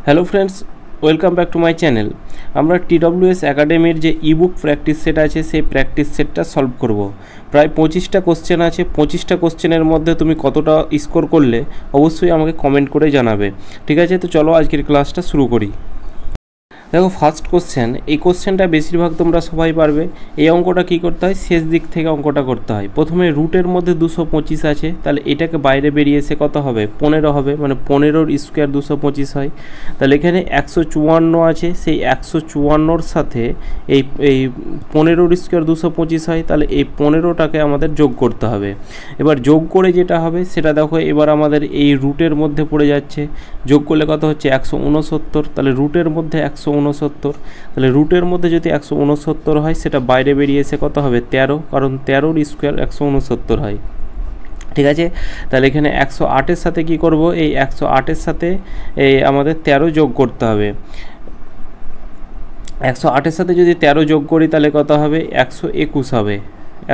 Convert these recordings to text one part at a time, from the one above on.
Hello friends, welcome back to my channel. আমরা TWS একাডেমির যে ইবুক প্র্যাকটিস সেট আছে সেই প্র্যাকটিস সেটটা সলভ করব। প্রায় 25টা কোশ্চেন আছে। 25টা কোশ্চেনের মধ্যে তুমি কতটা স্কোর করলে অবশ্যই আমাকে কমেন্ট করে জানাবে। ঠিক আছে, তো চলো আজকের ক্লাসটা শুরু করি। দেখো, ফার্স্ট কোশ্চেন, এই কোশ্চেনটা বেশিরভাগ তোমরা সবাই পারবে। এই অঙ্কটা কী করতে হয়, শেষ দিক থেকে অঙ্কটা করতে হয়। প্রথমে রুটের মধ্যে 225 আছে, তাহলে এটাকে বাইরে বেরিয়ে এসে কত হবে, 15 হবে, মানে 15-র স্কোয়ার 225 হয়। তাহলে এখানে 154 আছে, সেই 154-র সাথে এই 15-র স্কোয়ার 225 হয়, তাহলে এই 15টাকে আমাদের যোগ করতে হবে। এবার যোগ করে যেটা হবে সেটা দেখো, এবার আমাদের এই রুটের মধ্যে পড়ে যাচ্ছে, যোগ করলে কত হচ্ছে 169। তাহলে রুটের মধ্যে 169, তাহলে রুটের মধ্যে যদি 169 হয় সেটা বাইরে বেরিয়ে এসে কত হবে 13, কারণ 13-র স্কোয়ার 169 হয়। ঠিক আছে, তাহলে এখানে 108-এর সাথে কি করব, এই 108-এর সাথে এই আমাদের 13 যোগ করতে হবে। 108-এর সাথে যদি 13 যোগ করি তাহলে কত হবে, 121 হবে।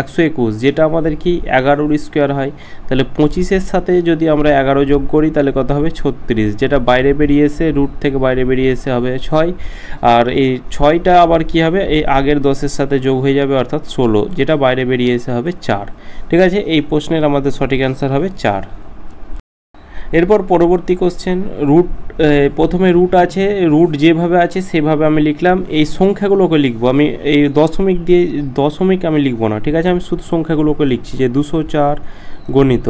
121 যেটা আমাদের কি 11-র স্কোয়ার হয়। তাহলে 25-এর সাথে যদি আমরা 11 যোগ করি তাহলে কত হবে 36, যেটা বাইরে বেরিয়ে এসে রুট থেকে বাইরে বেরিয়ে এসে হবে 6। আর এই 6টা আবার কি হবে, এই আগের 10-এর সাথে যোগ হয়ে যাবে, অর্থাৎ 16, যেটা বাইরে বেরিয়ে এসে হবে 4। ঠিক আছে, এই প্রশ্নের আমাদের সঠিক অ্যান্সার হবে 4। এরপর পরবর্তী কোশ্চেন, রুট, প্রথমে রুট আছে, রুট যেভাবে আছে সেভাবে আমি লিখলাম। এই সংখ্যাগুলোকে লিখবো আমি, এই দশমিক আমি লিখবো না। ঠিক আছে, আমি শুধু সংখ্যাগুলোকে লিখছি, যে 204 গণিত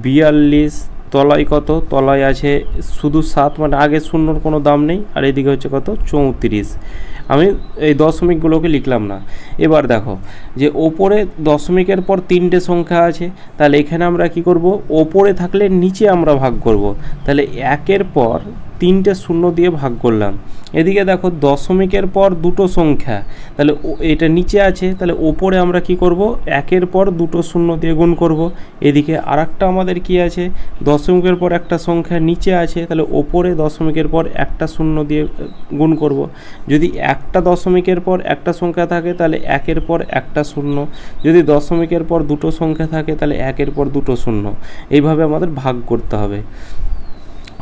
42, তলায় কত, তলায় আছে শুধু 7, মানে আগে শূন্যর কোনো দাম নেই, আর এদিকে হচ্ছে কত 34। আমি এই দশমিকগুলোকে লিখলাম না। এবার দেখো যে ওপরে দশমিকের পর 3টে সংখ্যা আছে, তাহলে এখানে আমরা কি করব, ওপরে থাকলে নিচে আমরা ভাগ করব। তাহলে 1-এর পর 3টে শূন্য দিয়ে ভাগ করলাম। এদিকে দেখো দশমিকের পর 2টো সংখ্যা, তাহলে এটা নিচে আছে, তাহলে ওপরে আমরা কি করব, 1-এর পর 2টো শূন্য দিয়ে গুণ করব। এদিকে আরেকটা আমাদের কি আছে, দশমিকের পর একটা সংখ্যা নিচে আছে, তাহলে ওপরে দশমিকের পর একটা শূন্য দিয়ে গুণ করব। যদি একটা দশমিকের পর একটা সংখ্যা থাকে তাহলে 1-এর পর একটা শূন্য, যদি দশমিকের পর 2টো সংখ্যা থাকে তাহলে 1-এর পর 2টো শূন্য। এইভাবে আমাদের ভাগ করতে হবে।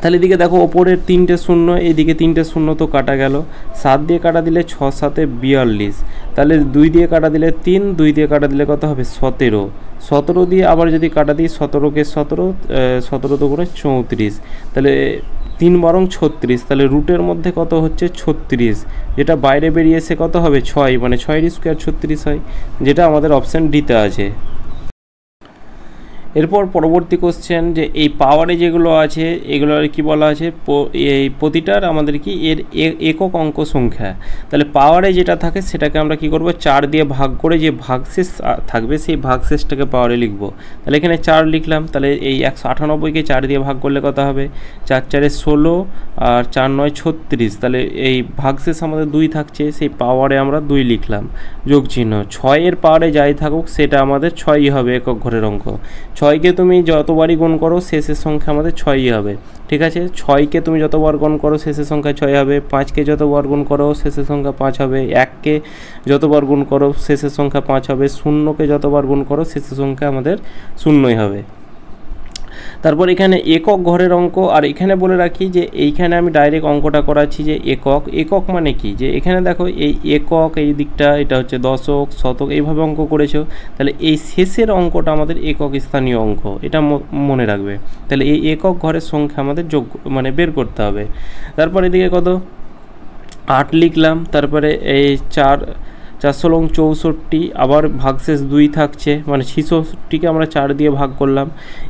তাহলে এদিকে দেখো ওপরের 3টে শূন্য, এইদিকে 3টে শূন্য তো কাটা গেল। 7 দিয়ে কাটা দিলে 6 7 42, তাহলে 2 দিয়ে কাটা দিলে 3, 2 দিয়ে কাটা দিলে কত হবে 17। 17 দিয়ে আবার যদি কাটা দিই, 17কে 17, 17 তো করে 34, তাহলে 3 বারং 36, তাহলে রুটের মধ্যে কত হচ্ছে 36, যেটা বাইরে বেরিয়ে এসে কত হবে 6, মানে 6-এর স্কোয়ার 36 হয়, যেটা আমাদের অপশান ডিতে আছে। এরপর পরবর্তী কোশ্চেন, যে এই পাওয়ারে যেগুলো আছে এগুলোর কি বলা আছে, এই প্রতিটার আমাদের কি এর একক অঙ্ক সংখ্যা। তাহলে পাওয়ারে যেটা থাকে সেটাকে আমরা কি করব, 4 দিয়ে ভাগ করে যে ভাগশেষ থাকবে সেই ভাগশেষটাকে পাওয়ারে লিখব। তাহলে এখানে 4 লিখলাম, তাহলে এই 198কে 4 দিয়ে ভাগ করলে কত হবে, 4 4 16 আর 4 9 36, তাহলে এই ভাগশেষ আমাদের 2 থাকছে, সেই পাওয়ারে আমরা 2 লিখলাম যোগ চিহ্ন। 6-এর পাওয়ারে যাই থাকুক সেটা আমাদের 6ই হবে, একক ঘরের অঙ্ক। 6কে তুমি যতবারই গুণ করো শেষের সংখ্যা আমাদের 6ই হবে। ঠিক আছে, 6কে তুমি যতবার গুণ করো শেষের সংখ্যা 6 হবে। 5কে যতবার গুণ করো শেষের সংখ্যা 5 হবে। 1কে যতবার গুণ করো শেষের সংখ্যা 5 হবে। 0কে যতবার গুণ করো শেষের সংখ্যা আমাদের 0ই হবে। তারপর এখানে একক ঘরের অঙ্ক, আর এখানে বলে রাখি যে এইখানে আমি ডাইরেক্ট অঙ্কটা করাচ্ছি যে একক। একক মানে কি, যে এখানে দেখো এই একক, এই দিকটা এটা হচ্ছে দশক শতক, এইভাবে অঙ্ক করেছো, তাহলে এই শেষের অঙ্কটা আমাদের একক স্থানীয় অঙ্ক, এটা মনে রাখবে। তাহলে এই একক ঘরের সংখ্যা আমাদের যোগ মানে বের করতে হবে। তারপর এদিকে কত 8 লিখলাম, তারপরে এই 4 4 64, আবার ভাগশেষ 2 থাকছে, মানে 66কে আমরা 4 দিয়ে ভাগ করলাম।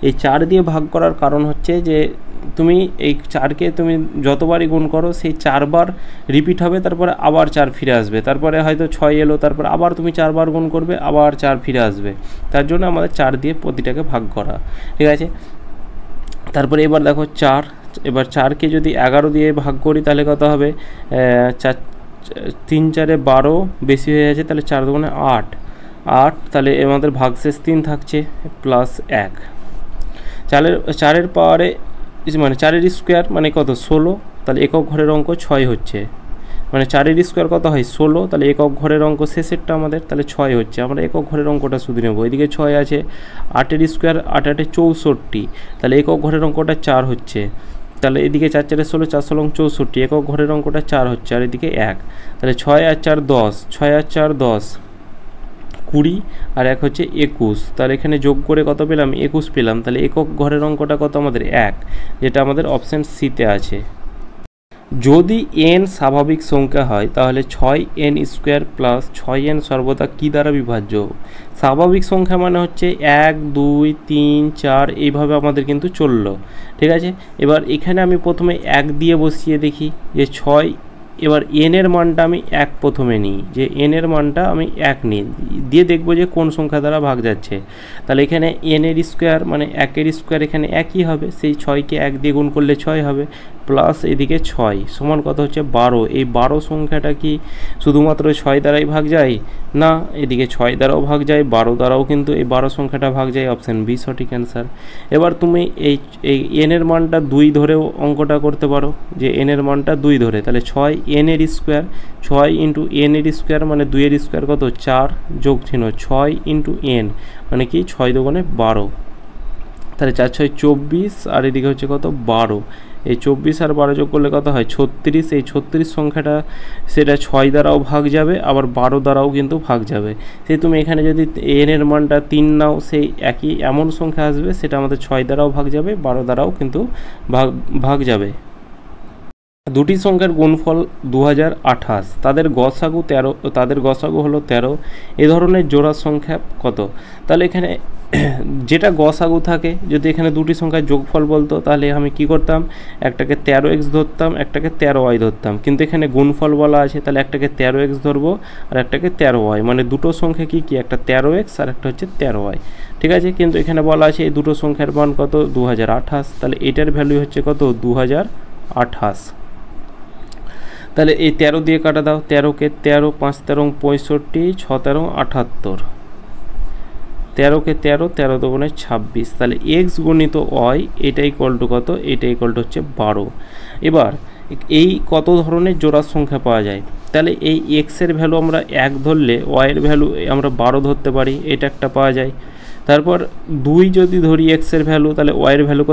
এই 4 দিয়ে ভাগ করার কারণ হচ্ছে যে তুমি এই 4কে তুমি যতবারই গুণ করো সেই 4 বার রিপিট হবে, তারপরে আবার 4 ফিরে আসবে, তারপরে হয়তো 6 এলো, তারপর আবার তুমি 4 বার গুণ করবে, আবার 4 ফিরে আসবে, তার জন্য আমাদের 4 দিয়ে প্রতিটাকে ভাগ করা। ঠিক আছে, তারপরে এবার দেখো 4, এবার 4কে যদি 11 দিয়ে ভাগ করি তাহলে কত হবে, 4 3 4 12, বেশি হয়ে যাচ্ছে, তাহলে 4 2 8, তাহলে আমাদের ভাগশেষ 3 থাকছে প্লাস 1। 4-এর পাওয়ারে মানে 4-এর স্কোয়ার মানে কত 16, তাহলে একক ঘরের অঙ্ক 6 হচ্ছে, মানে 4-এর স্কোয়ার কত হয় 16, তাহলে একক ঘরের অঙ্ক শেষেরটা আমাদের তাহলে 6 হচ্ছে। আমরা একক ঘরের অঙ্কটা শুধু নেব। এদিকে 6 আছে, 8-এর স্কোয়ার 8 8 64, তাহলে একক ঘরের অঙ্কটা 4 হচ্ছে। তাহলে এদিকে 4 4 16, 4 16 64, একক ঘরের অঙ্কটা 4 হচ্ছে, আর এদিকে 1, তাহলে 6 আর 4 10, 6 আর 4 10, 20, আর 1 হচ্ছে 21, তাহলে এখানে যোগ করে কত পেলাম? 21 পেলাম। তাহলে একক ঘরের অঙ্কটা কত আমাদের? 1, যেটা আমাদের অপশান সিতে আছে। যদি n স্বাভাবিক সংখ্যা হয় তাহলে 6n² প্লাস 6n সর্বদা কী দ্বারা বিভাজ্য? স্বাভাবিক সংখ্যা মানে হচ্ছে 1 2 3 4 এইভাবে আমাদের কিন্তু চললো, ঠিক আছে। এবার এখানে আমি প্রথমে 1 দিয়ে বসিয়ে দেখি যে 6, এবার n এর মানটা আমি 1 প্রথমে নিই, যে n এর মানটা আমি 1 নিই, দিয়ে দেখবো যে কোন সংখ্যা দ্বারা ভাগ যাচ্ছে। তাহলে এখানে n এর স্কোয়ার মানে 1 এর স্কোয়ার এখানে একই হবে, সেই 6কে 1 দিয়ে গুণ করলে 6 হবে, প্লাস এদিকে 6 সমান কত হচ্ছে? 12। এই 12 সংখ্যাটা কি শুধুমাত্র 6 দ্বারাই ভাগ যায়? না, এদিকে 6 দ্বারাও ভাগ যায়, 12 দ্বারাও কিন্তু এই 12 সংখ্যাটা ভাগ যায়, অপশান বি সঠিক অ্যান্সার। এবার তুমি এই n এর মানটা 2 ধরেও অঙ্কটা করতে পারো, যে n এর মানটা 2 ধরে, তাহলে 6n এর স্কোয়ার, 6 ইন্টু n এর স্কোয়ার মানে 2 এর স্কোয়ার কত? 4 যোগ চিহ্ন 6 ইন্টু n মানে কি 6 দুগুণে 12, তাহলে 4 6 24, আর এদিকে হচ্ছে কত? 12। এই 24 আর 12 যোগ করলে কত হয়? 36। এই 36 সংখ্যাটা সেটা 6 দ্বারাও ভাগ যাবে, আবার 12 দ্বারাও কিন্তু ভাগ যাবে। সেই তুমি এখানে যদি n এর মানটা 3 নাও, সেই একই এমন সংখ্যা আসবে, সেটা আমাদের 6 দ্বারাও ভাগ যাবে, 12 দ্বারাও কিন্তু ভাগ যাবে। দুটি সংখ্যার গুণফল 2028, তাদের গসাগু 13, তাদের গসাগু হলো 13, এ ধরনের জোড়া সংখ্যা কত? তাহলে এখানে যেটা গসাগু থাকে, যদি এখানে দুটি সংখ্যার যোগফল বলতো তাহলে আমি কি করতাম? একটাকে 13x ধরতাম, একটাকে 13y ধরতাম, কিন্তু এখানে গুণফল বলা আছে, তাহলে একটাকে 13x ধরবো আর একটাকে 13y, মানে দুটো সংখ্যা কি কি? একটা 13x আর একটা হচ্ছে 13y, ঠিক আছে। কিন্তু এখানে বলা আছে এই দুটো সংখ্যার মান কত? 2028, তাহলে এটার ভ্যালু হচ্ছে কত? 2028। তাহলে এই 13 দিয়ে কাটা দাও, 13কে 13, 5 13 65, 6 13 78, 13কে 13, 13 দুগুণে 26, তাহলে x গুণিত y এটা ইকুয়াল টু কত? এটা ইকুয়াল টু হচ্ছে 12। এবার এই কত ধরনের জোড়া সংখ্যা পাওয়া যায়? তাহলে এই x এর ভ্যালু আমরা 1 ধরলে y এর ভ্যালু আমরা 12 ধরতে পারি, এটা একটা পাওয়া যায়। তারপর 2 যদি ধরি x এর ভ্যালু, তাহলে y এর ভ্যালু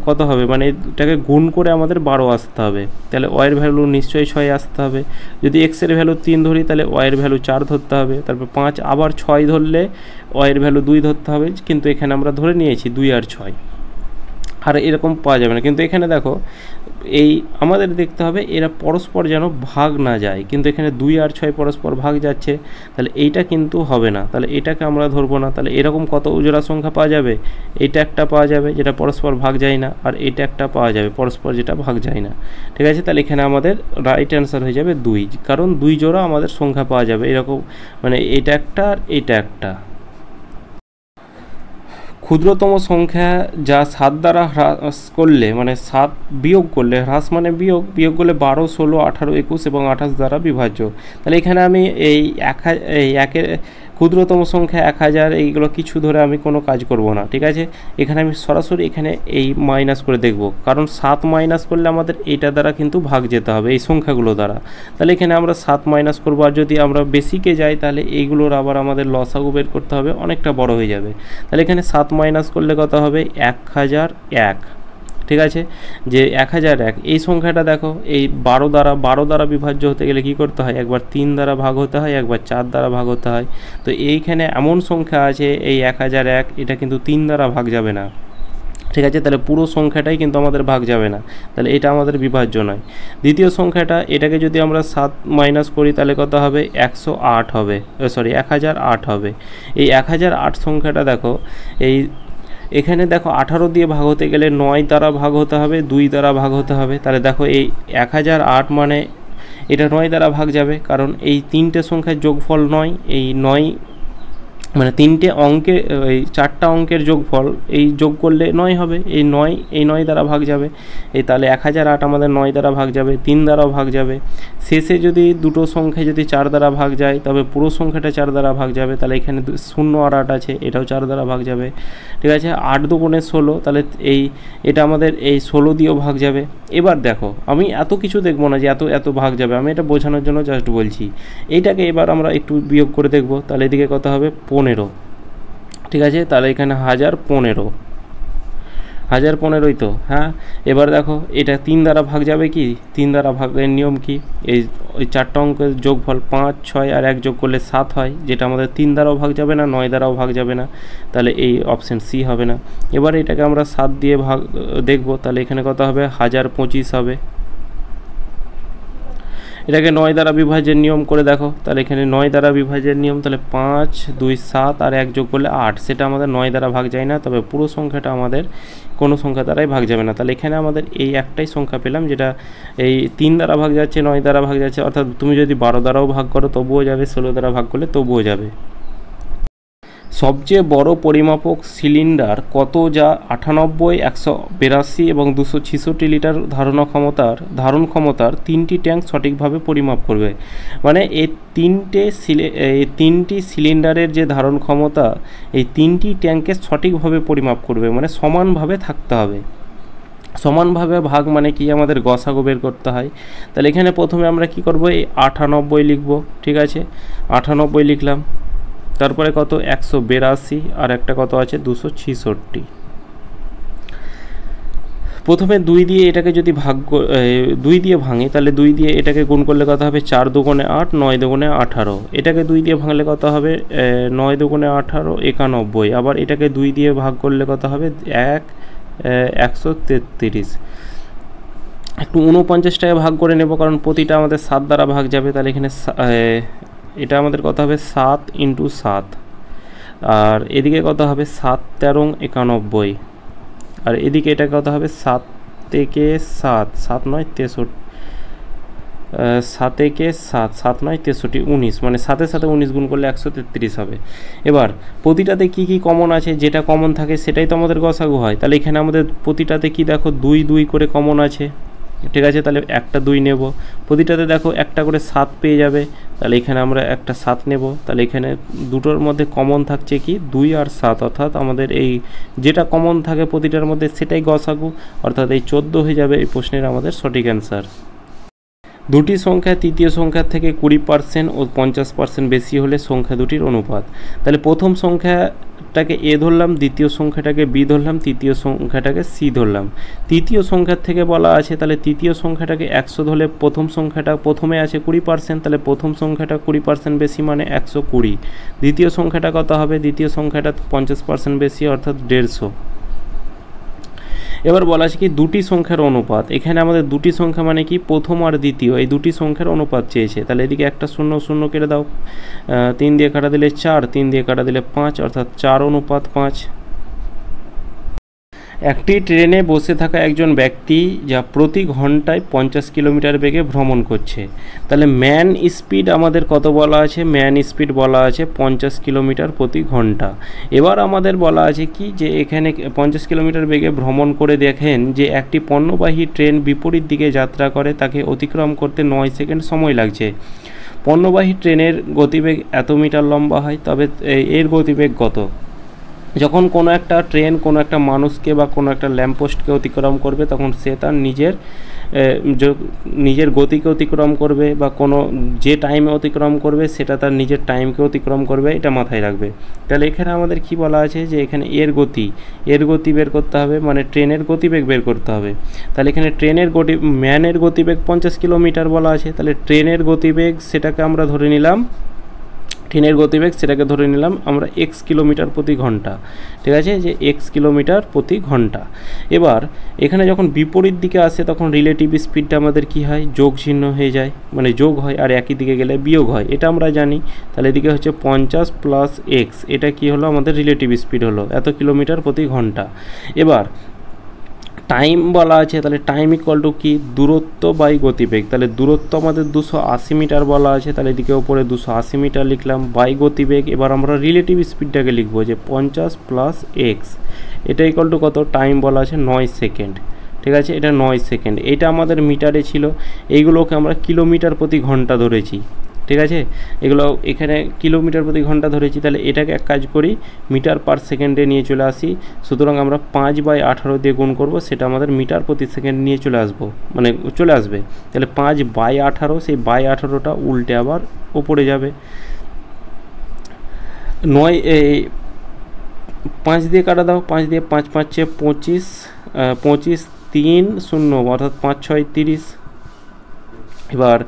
কত হবে? মানে এটাকে গুণ করে আমাদের 12 আসতে হবে, তাহলে y এর ভ্যালু নিশ্চয়ই 6 আসতে হবে। যদি x এর ভ্যালু 3 ধরি, তাহলে y এর ভ্যালু 4 ধরতে হবে। তারপর 5 আবার 6 ধরলে y এর ভ্যালু 2 ধরতে হবে, কিন্তু এখানে আমরা ধরে নিয়েছি 2 আর 6, আর এরকম পাওয়া যাবে না। কিন্তু এখানে দেখো এই আমাদের দেখতে হবে এরা পরস্পর যেন ভাগ না যায়, কিন্তু এখানে 2 আর 6 পরস্পর ভাগ যাচ্ছে, তাহলে এইটা কিন্তু হবে না, তাহলে এটাকে আমরা ধরবো না। তাহলে এরকম কত জোড়া সংখ্যা পাওয়া যাবে? এইটা একটা পাওয়া যাবে যেটা পরস্পর ভাগ যায় না, আর এটা একটা পাওয়া যাবে পরস্পর যেটা ভাগ যায় না, ঠিক আছে। তাহলে এখানে আমাদের রাইট অ্যান্সার হয়ে যাবে 2, কারণ 2 জোড়া আমাদের সংখ্যা পাওয়া যাবে এরকম, মানে এটা একটা আর এটা একটা। ক্ষুদ্রতম সংখ্যা যা 7 দ্বারা হ্রাস করলে, মানে 7 বিয়োগ করলে, হ্রাস মানে বিয়োগ করলে 12 16 18 21 এবং 28 দ্বারা বিভাজ্য। তাহলে এখানে আমি এই একের ক্ষুদ্রতম সংখ্যা 1000 এইগুলো কিছু ধরে আমি কোনো কাজ করব না, ঠিক আছে। এখানে আমি সরাসরি এখানে এই মাইনাস করে দেখব, কারণ 7 মাইনাস করলে আমাদের এইটা দ্বারা কিন্তু ভাগ যেতে হবে এই সংখ্যাগুলো দ্বারা। তাহলে এখানে আমরা 7 মাইনাস করবো, আর যদি আমরা বেশিকে যাই তাহলে এইগুলোর আবার আমাদের লসাগু বের করতে হবে, অনেকটা বড় হয়ে যাবে। তাহলে এখানে 7 মাইনাস করলে কত হবে? 1001, ঠিক আছে। যে 1001 এই সংখ্যাটা দেখো এই 12 দ্বারা বিভাজ্য হতে গেলে কি করতে হয়? একবার 3 দ্বারা ভাগ হতে হয়, একবার 4 দ্বারা ভাগ হতে হয়। তো এইখানে এমন সংখ্যা আছে এই 1001, এটা কিন্তু 3 দ্বারা ভাগ যাবে না, ঠিক আছে। তাহলে পুরো সংখ্যাটাই কিন্তু আমাদের ভাগ যাবে না, তাহলে এটা আমাদের বিভাজ্য নয়। দ্বিতীয় সংখ্যাটা, এটাকে যদি আমরা 7 মাইনাস করি তাহলে কত হবে? 108 হবে, 1008 হবে। এই 1008 সংখ্যাটা দেখো এই এখানে দেখো 18 দিয়ে ভাগ হতে গেলে 9 দ্বারা ভাগ হতে হবে, 2 দ্বারা ভাগ হতে হবে। তাহলে দেখো এই 1008 মানে এটা 9 দ্বারা ভাগ যাবে, কারণ এই 3টে সংখ্যার যোগফল 9, এই 9 মানে 3টে অঙ্কে এই 4টা অঙ্কের যোগফল এই যোগ করলে 9 হবে, এই 9 দ্বারা ভাগ যাবে। এই তাহলে 1008 আমাদের 9 দ্বারা ভাগ যাবে, 3 দ্বারাও ভাগ যাবে। শেষে যদি দুটো সংখ্যা যদি 4 দ্বারা ভাগ যায় তবে পুরো সংখ্যাটা 4 দ্বারা ভাগ যাবে, তাহলে এখানে 0 আর 8 আছে, এটাও 4 দ্বারা ভাগ যাবে, ঠিক আছে। 8 দুগুণে 16, তাহলে এটা আমাদের এই 16 দিয়েও ভাগ যাবে। এবার দেখো আমি এত কিছু দেখবো না যে এত ভাগ যাবে, আমি এটা বোঝানোর জন্য জাস্ট বলছি। এইটাকে এবার আমরা একটু বিয়োগ করে দেখবো, তাহলে এদিকে কত হবে? 15, ঠিক আছে। তাহলে এখানে 1015, 1015ই তো, হ্যাঁ। এবার দেখো এটা 3 দ্বারা ভাগ যাবে কি, 3 দ্বারা ভাগের নিয়ম কি, এই ওই 4টা অঙ্কের যোগফল 5, 6 আর 1 যোগ করলে 7 হয়, যেটা আমাদের 3 দ্বারাও ভাগ যাবে না, 9 দ্বারাও ভাগ যাবে না, তাহলে এই অপশান সি হবে না। এবার এটাকে আমরা 7 দিয়ে ভাগ দেখব, তাহলে এখানে কত হবে, 1025 হবে। এটাকে 9 দ্বারা বিভাজ্যের নিয়ম করে দেখো, তাহলে এখানে 9 দ্বারা বিভাজ্যের নিয়ম, তাহলে 5, 2, 7 আর 1 যোগ করলে 8, সেটা আমাদের 9 দ্বারা ভাগ যায় না, তবে পুরো সংখ্যাটা আমাদের কোনো সংখ্যা দ্বারাই ভাগ যাবে না। তাহলে এখানে আমাদের এই একটাই সংখ্যা পেলাম, যেটা এই 3 দ্বারা ভাগ যাচ্ছে, 9 দ্বারা ভাগ যাচ্ছে, অর্থাৎ তুমি যদি 12 দ্বারাও ভাগ করো তবুও যাবে, 16 দ্বারা ভাগ করলে তবুও যাবে। সবচেয়ে বড় পরিমাপক সিলিন্ডার কত, যা 98, 182 এবং 266 লিটার ধারণ ক্ষমতার 3টি ট্যাঙ্ক সঠিকভাবে পরিমাপ করবে। মানে এই তিনটি সিলিন্ডারের যে ধারণ ক্ষমতা, এই 3টি ট্যাঙ্কে সঠিকভাবে পরিমাপ করবে, মানে সমানভাবে থাকতে হবে। সমানভাবে ভাগ মানে কি, আমাদের গসাগু বের করতে হয়। তাহলে এখানে প্রথমে আমরা কি করব, এই 98 লিখব, ঠিক আছে, 98 লিখলাম। তারপরে কত, 182 আর একটা কত আছে 266। প্রথমে 2 দিয়ে এটাকে যদি 2 দিয়ে ভাঙি, তাহলে 2 দিয়ে এটাকে গুণ করলে কত হবে, 4 দুগুণে 8, 9 দুগুণে 18। এটাকে 2 দিয়ে ভাঙলে কত হবে, 9 দুগুণে 18, 91। আবার এটাকে 2 দিয়ে ভাগ করলে কত হবে, 133। একটু 49টাকে ভাগ করে নেব, কারণ প্রতিটা আমাদের 7 দ্বারা ভাগ যাবে। তাহলে এখানে এটা আমাদের কত হবে, 7 × 7, আর এদিকে কত হবে, 7, 13, 91, আর এদিকে এটা কত হবে, 7 থেকে 7, 7, 9, 63, 7 থেকে 7, 7, 9, 63, 19, মানে 7-এর সাথে 19 গুণ করলে 133 হবে। এবার প্রতিটাতে কি কি কমন আছে, যেটা কমন থাকে সেটাই তো আমাদের গসাগু হয়। তাহলে এখানে আমাদের প্রতিটাতে কি দেখো, 2, 2 করে কমন আছে, ঠিক আছে, তাহলে একটা 2 নেব। প্রতিটাতে দেখো একটা করে 7 পেয়ে যাবে, তাহলে এখানে আমরা একটা 7 নেব। তাহলে এখানে দুটোর মধ্যে কমন থাকছে কি, 2 আর 7, অর্থাৎ আমাদের এই যেটা কমন থাকে প্রতিটার মধ্যে সেটাই গসাগু, অর্থাৎ এই 14 হয়ে যাবে এই প্রশ্নের আমাদের সঠিক অ্যান্সার। দুটি সংখ্যা তৃতীয় সংখ্যার থেকে 20% ও 50% বেশি হলে সংখ্যা দুটির অনুপাত। তাহলে প্রথম সংখ্যাটাকে এ ধরলাম, দ্বিতীয় সংখ্যাটাকে বি ধরলাম, তৃতীয় সংখ্যাটাকে সি ধরলাম। তৃতীয় সংখ্যার থেকে বলা আছে, তাহলে তৃতীয় সংখ্যাটাকে 100 ধরলে প্রথম সংখ্যাটা প্রথমে আছে 20%, তাহলে প্রথম সংখ্যাটা 20% বেশি মানে 120। দ্বিতীয় সংখ্যাটা কত হবে, দ্বিতীয় সংখ্যাটা 50% বেশি অর্থাৎ 150। এবার বলা আছে কি দুটি সংখ্যার অনুপাত। এখানে আমাদের দুটি সংখ্যা মানে কি, প্রথম আর দ্বিতীয়, এই দুটি সংখ্যার অনুপাত চেয়েছে। তাহলে এদিকে একটা 0 0 কেটে দাও, 3 দিয়ে কাটা দিলে 4, 3 দিয়ে কাটা দিলে 5, অর্থাৎ 4:5। একটি ট্রেনে বসে থাকা একজন ব্যক্তি যা প্রতি ঘন্টায় 50 কিলোমিটার বেগে ভ্রমণ করছে। তাহলে ম্যান স্পিড আমাদের কত বলা আছে, ম্যান স্পিড বলা আছে 50 কিলোমিটার প্রতি ঘন্টা। এবার আমাদের বলা আছে কি, যে এখানে 50 কিলোমিটার বেগে ভ্রমণ করে দেখেন যে একটি পণ্যবাহী ট্রেন বিপরীত দিকে যাত্রা করে, তাকে অতিক্রম করতে 9 সেকেন্ড সময় লাগছে। পণ্যবাহী ট্রেনের গতিবেগ এত মিটার লম্বা হয়, তবে এর গতিবেগ কত? যখন কোনো একটা ট্রেন কোনো একটা মানুষকে বা কোনো একটা ল্যাম্পপোস্টকে অতিক্রম করবে, তখন সে তার নিজের গতিকে অতিক্রম করবে, বা কোনো যে টাইমে অতিক্রম করবে সেটা তার নিজের টাইমকে অতিক্রম করবে, এটা মাথায় রাখবে। তাহলে এখানে আমাদের কি বলা আছে, যে এখানে এর গতি বের করতে হবে, মানে ট্রেনের গতিবেগ বের করতে হবে। তাহলে এখানে ম্যানের গতিবেগ 50 কিলোমিটার বলা আছে, তাহলে ট্রেনের গতিবেগ সেটাকে আমরা ধরে নিলাম, আমরা x কিলোমিটার প্রতি ঘন্টা, ঠিক আছে, যে x কিলোমিটার প্রতি ঘন্টা। এবার এখানে যখন বিপরীত দিকে আসে তখন রিলেটিভ স্পিডটা আমাদের কি হয়, যোগ চিহ্ন হয়ে যায়, মানে যোগ হয়, আর একই দিকে গেলে বিয়োগ হয়, এটা আমরা জানি। তাহলে এদিকে হচ্ছে 50 + x, এটা কি হলো, আমাদের রিলেটিভ স্পিড হলো এত কিলোমিটার প্রতি ঘন্টা। এবার টাইম বলা আছে, তাহলে টাইম ইকুয়াল টু কি, দূরত্ব বাই গতিবেগ। তাহলে দূরত্ব আমাদের 280 মিটার বলা আছে, তাহলে এদিকে ওপরে 280 মিটার লিখলাম, বাই গতিবেগ। এবার আমরা রিলেটিভ স্পিডটাকে লিখবো যে 50 + x, এটা ইকুয়াল টু কত, টাইম বলা আছে 9 সেকেন্ড, ঠিক আছে, এটা 9 সেকেন্ড। এটা আমাদের মিটারে ছিল, এইগুলোকে আমরা কিলোমিটার প্রতি ঘন্টা ধরেছি, ঠিক আছে, এগুলো এখানে কিলোমিটার প্রতি ঘন্টা ধরেছি। তাহলে এটাকে এক কাজ করি, মিটার পার সেকেন্ডে নিয়ে চলে আসি, সুতরাং আমরা 5/18 দিয়ে গুণ করব, সেটা আমাদের মিটার প্রতি সেকেন্ড নিয়ে চলে আসবে। তাহলে 5/18, সেই 18টা উল্টে আবার ওপরে যাবে। 5 দিয়ে কাটা দাও, 5 দিয়ে 5 × 5 = 25, 25 3 0 অর্থাৎ 5 6 30। এবার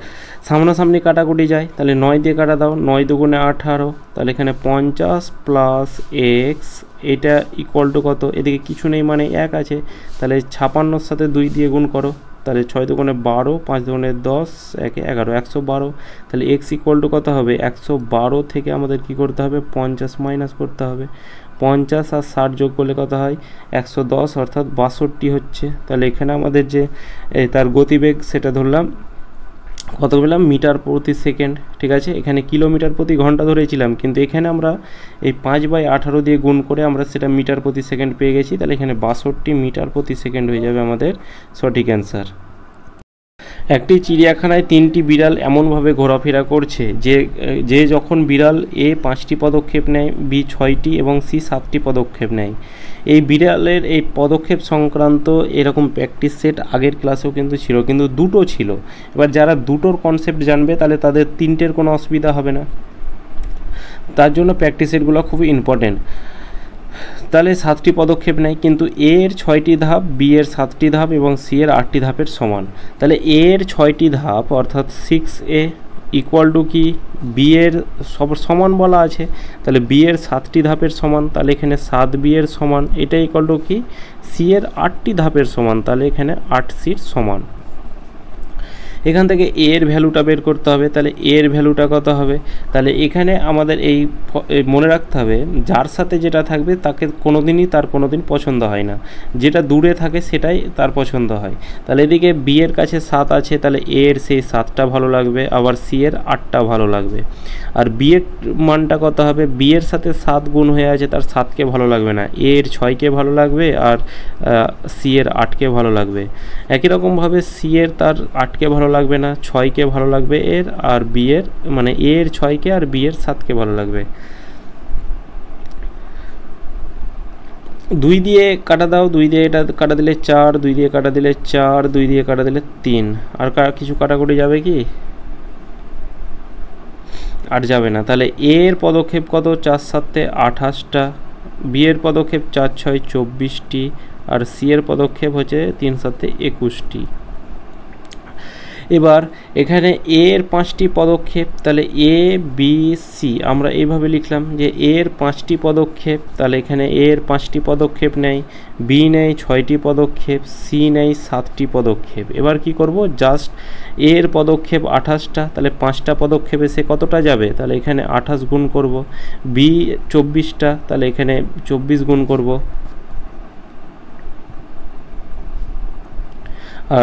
সামনাসামনি কাটাকুটি যায়, তাহলে 9 দিয়ে কাটা দাও, 9 দুগুণে 18, তাহলে এখানে 50 প্লাস এক্স, এটা ইকুয়াল টু কত, এদিকে কিছু নেই মানে 1 আছে, তাহলে 56-র সাথে 2 দিয়ে গুণ করো, তাহলে 6 দুগুণে 12, 5 দুগুণে 10, 1 11, 112, তাহলে এক্স ইকুয়াল টু কত হবে, 112 থেকে আমাদের কি করতে হবে, 50 মাইনাস করতে হবে। 50 আর 60 যোগ করলে কত হয়, 110, অর্থাৎ 62 হচ্ছে। তাহলে এখানে আমাদের যে তার গতিবেগ সেটা ধরলাম কত পেলাম, মিটার প্রতি সেকেন্ড। ঠিক আছে, এখানে কিলোমিটার প্রতি ঘন্টা ধরেছিলাম, কিন্তু এখানে আমরা এই 5/18 দিয়ে গুণ করে আমরা সেটা মিটার প্রতি সেকেন্ড পেয়ে গেছি। তাহলে এখানে 62 মিটার প্রতি সেকেন্ড হয়ে যাবে আমাদের সঠিক অ্যান্সার। একটি চিড়িয়াখানায় 3টি বিড়াল এমনভাবে ঘোরাফেরা করছে যে যখন বিড়াল এ 5টি পদক্ষেপ নেয়, বি 6টি এবং সি 7টি পদক্ষেপ নেয়। এই বিড়ালের এই পদক্ষেপ সংক্রান্ত এরকম প্র্যাকটিস সেট আগের ক্লাসেও কিন্তু ছিল, কিন্তু দুটো ছিল। এবার যারা দুটোর কনসেপ্ট জানবে তাহলে তাদের 3টের কোনো অসুবিধা হবে না, তার জন্য প্র্যাকটিস সেটগুলো খুবই ইম্পর্টেন্ট। তাহলে 7টি পদক্ষেপ নেয়, কিন্তু এ এর 6টি ধাপ, বি এর 7টি ধাপ এবং সি এর 8টি ধাপের সমান। তাহলে এ এর 6টি ধাপ অর্থাৎ 6A ইকুয়াল টু কি, বি এর সব সমান বলা আছে, তাহলে বি এর 7টি ধাপের সমান, তাহলে এখানে 7B এর সমান, এটা ইকুয়াল টু কি, সি এর 8টি ধাপের সমান, তাহলে এখানে 8Cর সমান। এখান থেকে এ এর ভ্যালুটা বের করতে হবে, তাহলে এ এর ভ্যালুটা কত হবে, তাহলে এখানে আমাদের এই মনে রাখতে হবে যার সাথে যেটা থাকবে তাকে তার কোনো দিন পছন্দ হয় না, যেটা দূরে থাকে সেটাই তার পছন্দ হয়। তাহলে এদিকে বি এর কাছে 7 আছে, তাহলে এ এর সেই 7টা ভালো লাগবে, আবার সি এর 8টা ভালো লাগবে। আর বি এর মানটা কত হবে, বি এর সাথে 7 গুণ হয়ে আছে, তার 7কে ভালো লাগবে না, এ এর 6কে ভালো লাগবে আর সি এর 8কে ভালো লাগবে। একই রকমভাবে সি এর তার 8কে ভালো লাগবে না, 6কে ভালো লাগবে এর, আর বি এর মানে এ এর 6কে আর বি এর 7কে ভালো লাগবে। 2 দিয়ে কাটা দাও, 2 দিয়ে এটা কাটা দিলে 4, 2 দিয়ে কাটা দিলে 4, 2 দিয়ে কাটা দিলে 3, আর কিছু কাটাকুটি যাবে কি, আর যাবে না। তাহলে এ এর পদক্ষেপ কত, 4 7 28টা, বি এর পদক্ষেপ 4 6 24টি, আর সি এর পদক্ষেপ হচ্ছে 3 7 21টি। এবার এখানে এ এর 5টি পদক্ষেপ, তাহলে এ বি সি আমরা এইভাবে লিখলাম যে এ এর 5টি পদক্ষেপ, তাহলে এখানে এ এর 5টি পদক্ষেপ নেয়, বি নেয় 6টি পদক্ষেপ, সি নেয় 7টি পদক্ষেপ। এবার কি করব, জাস্ট এ এর পদক্ষেপ 28টা, তাহলে 5টা পদক্ষেপে সে কতটা যাবে, তাহলে এখানে 28 গুণ করব, বি 24টা, তাহলে এখানে 24 গুণ করব,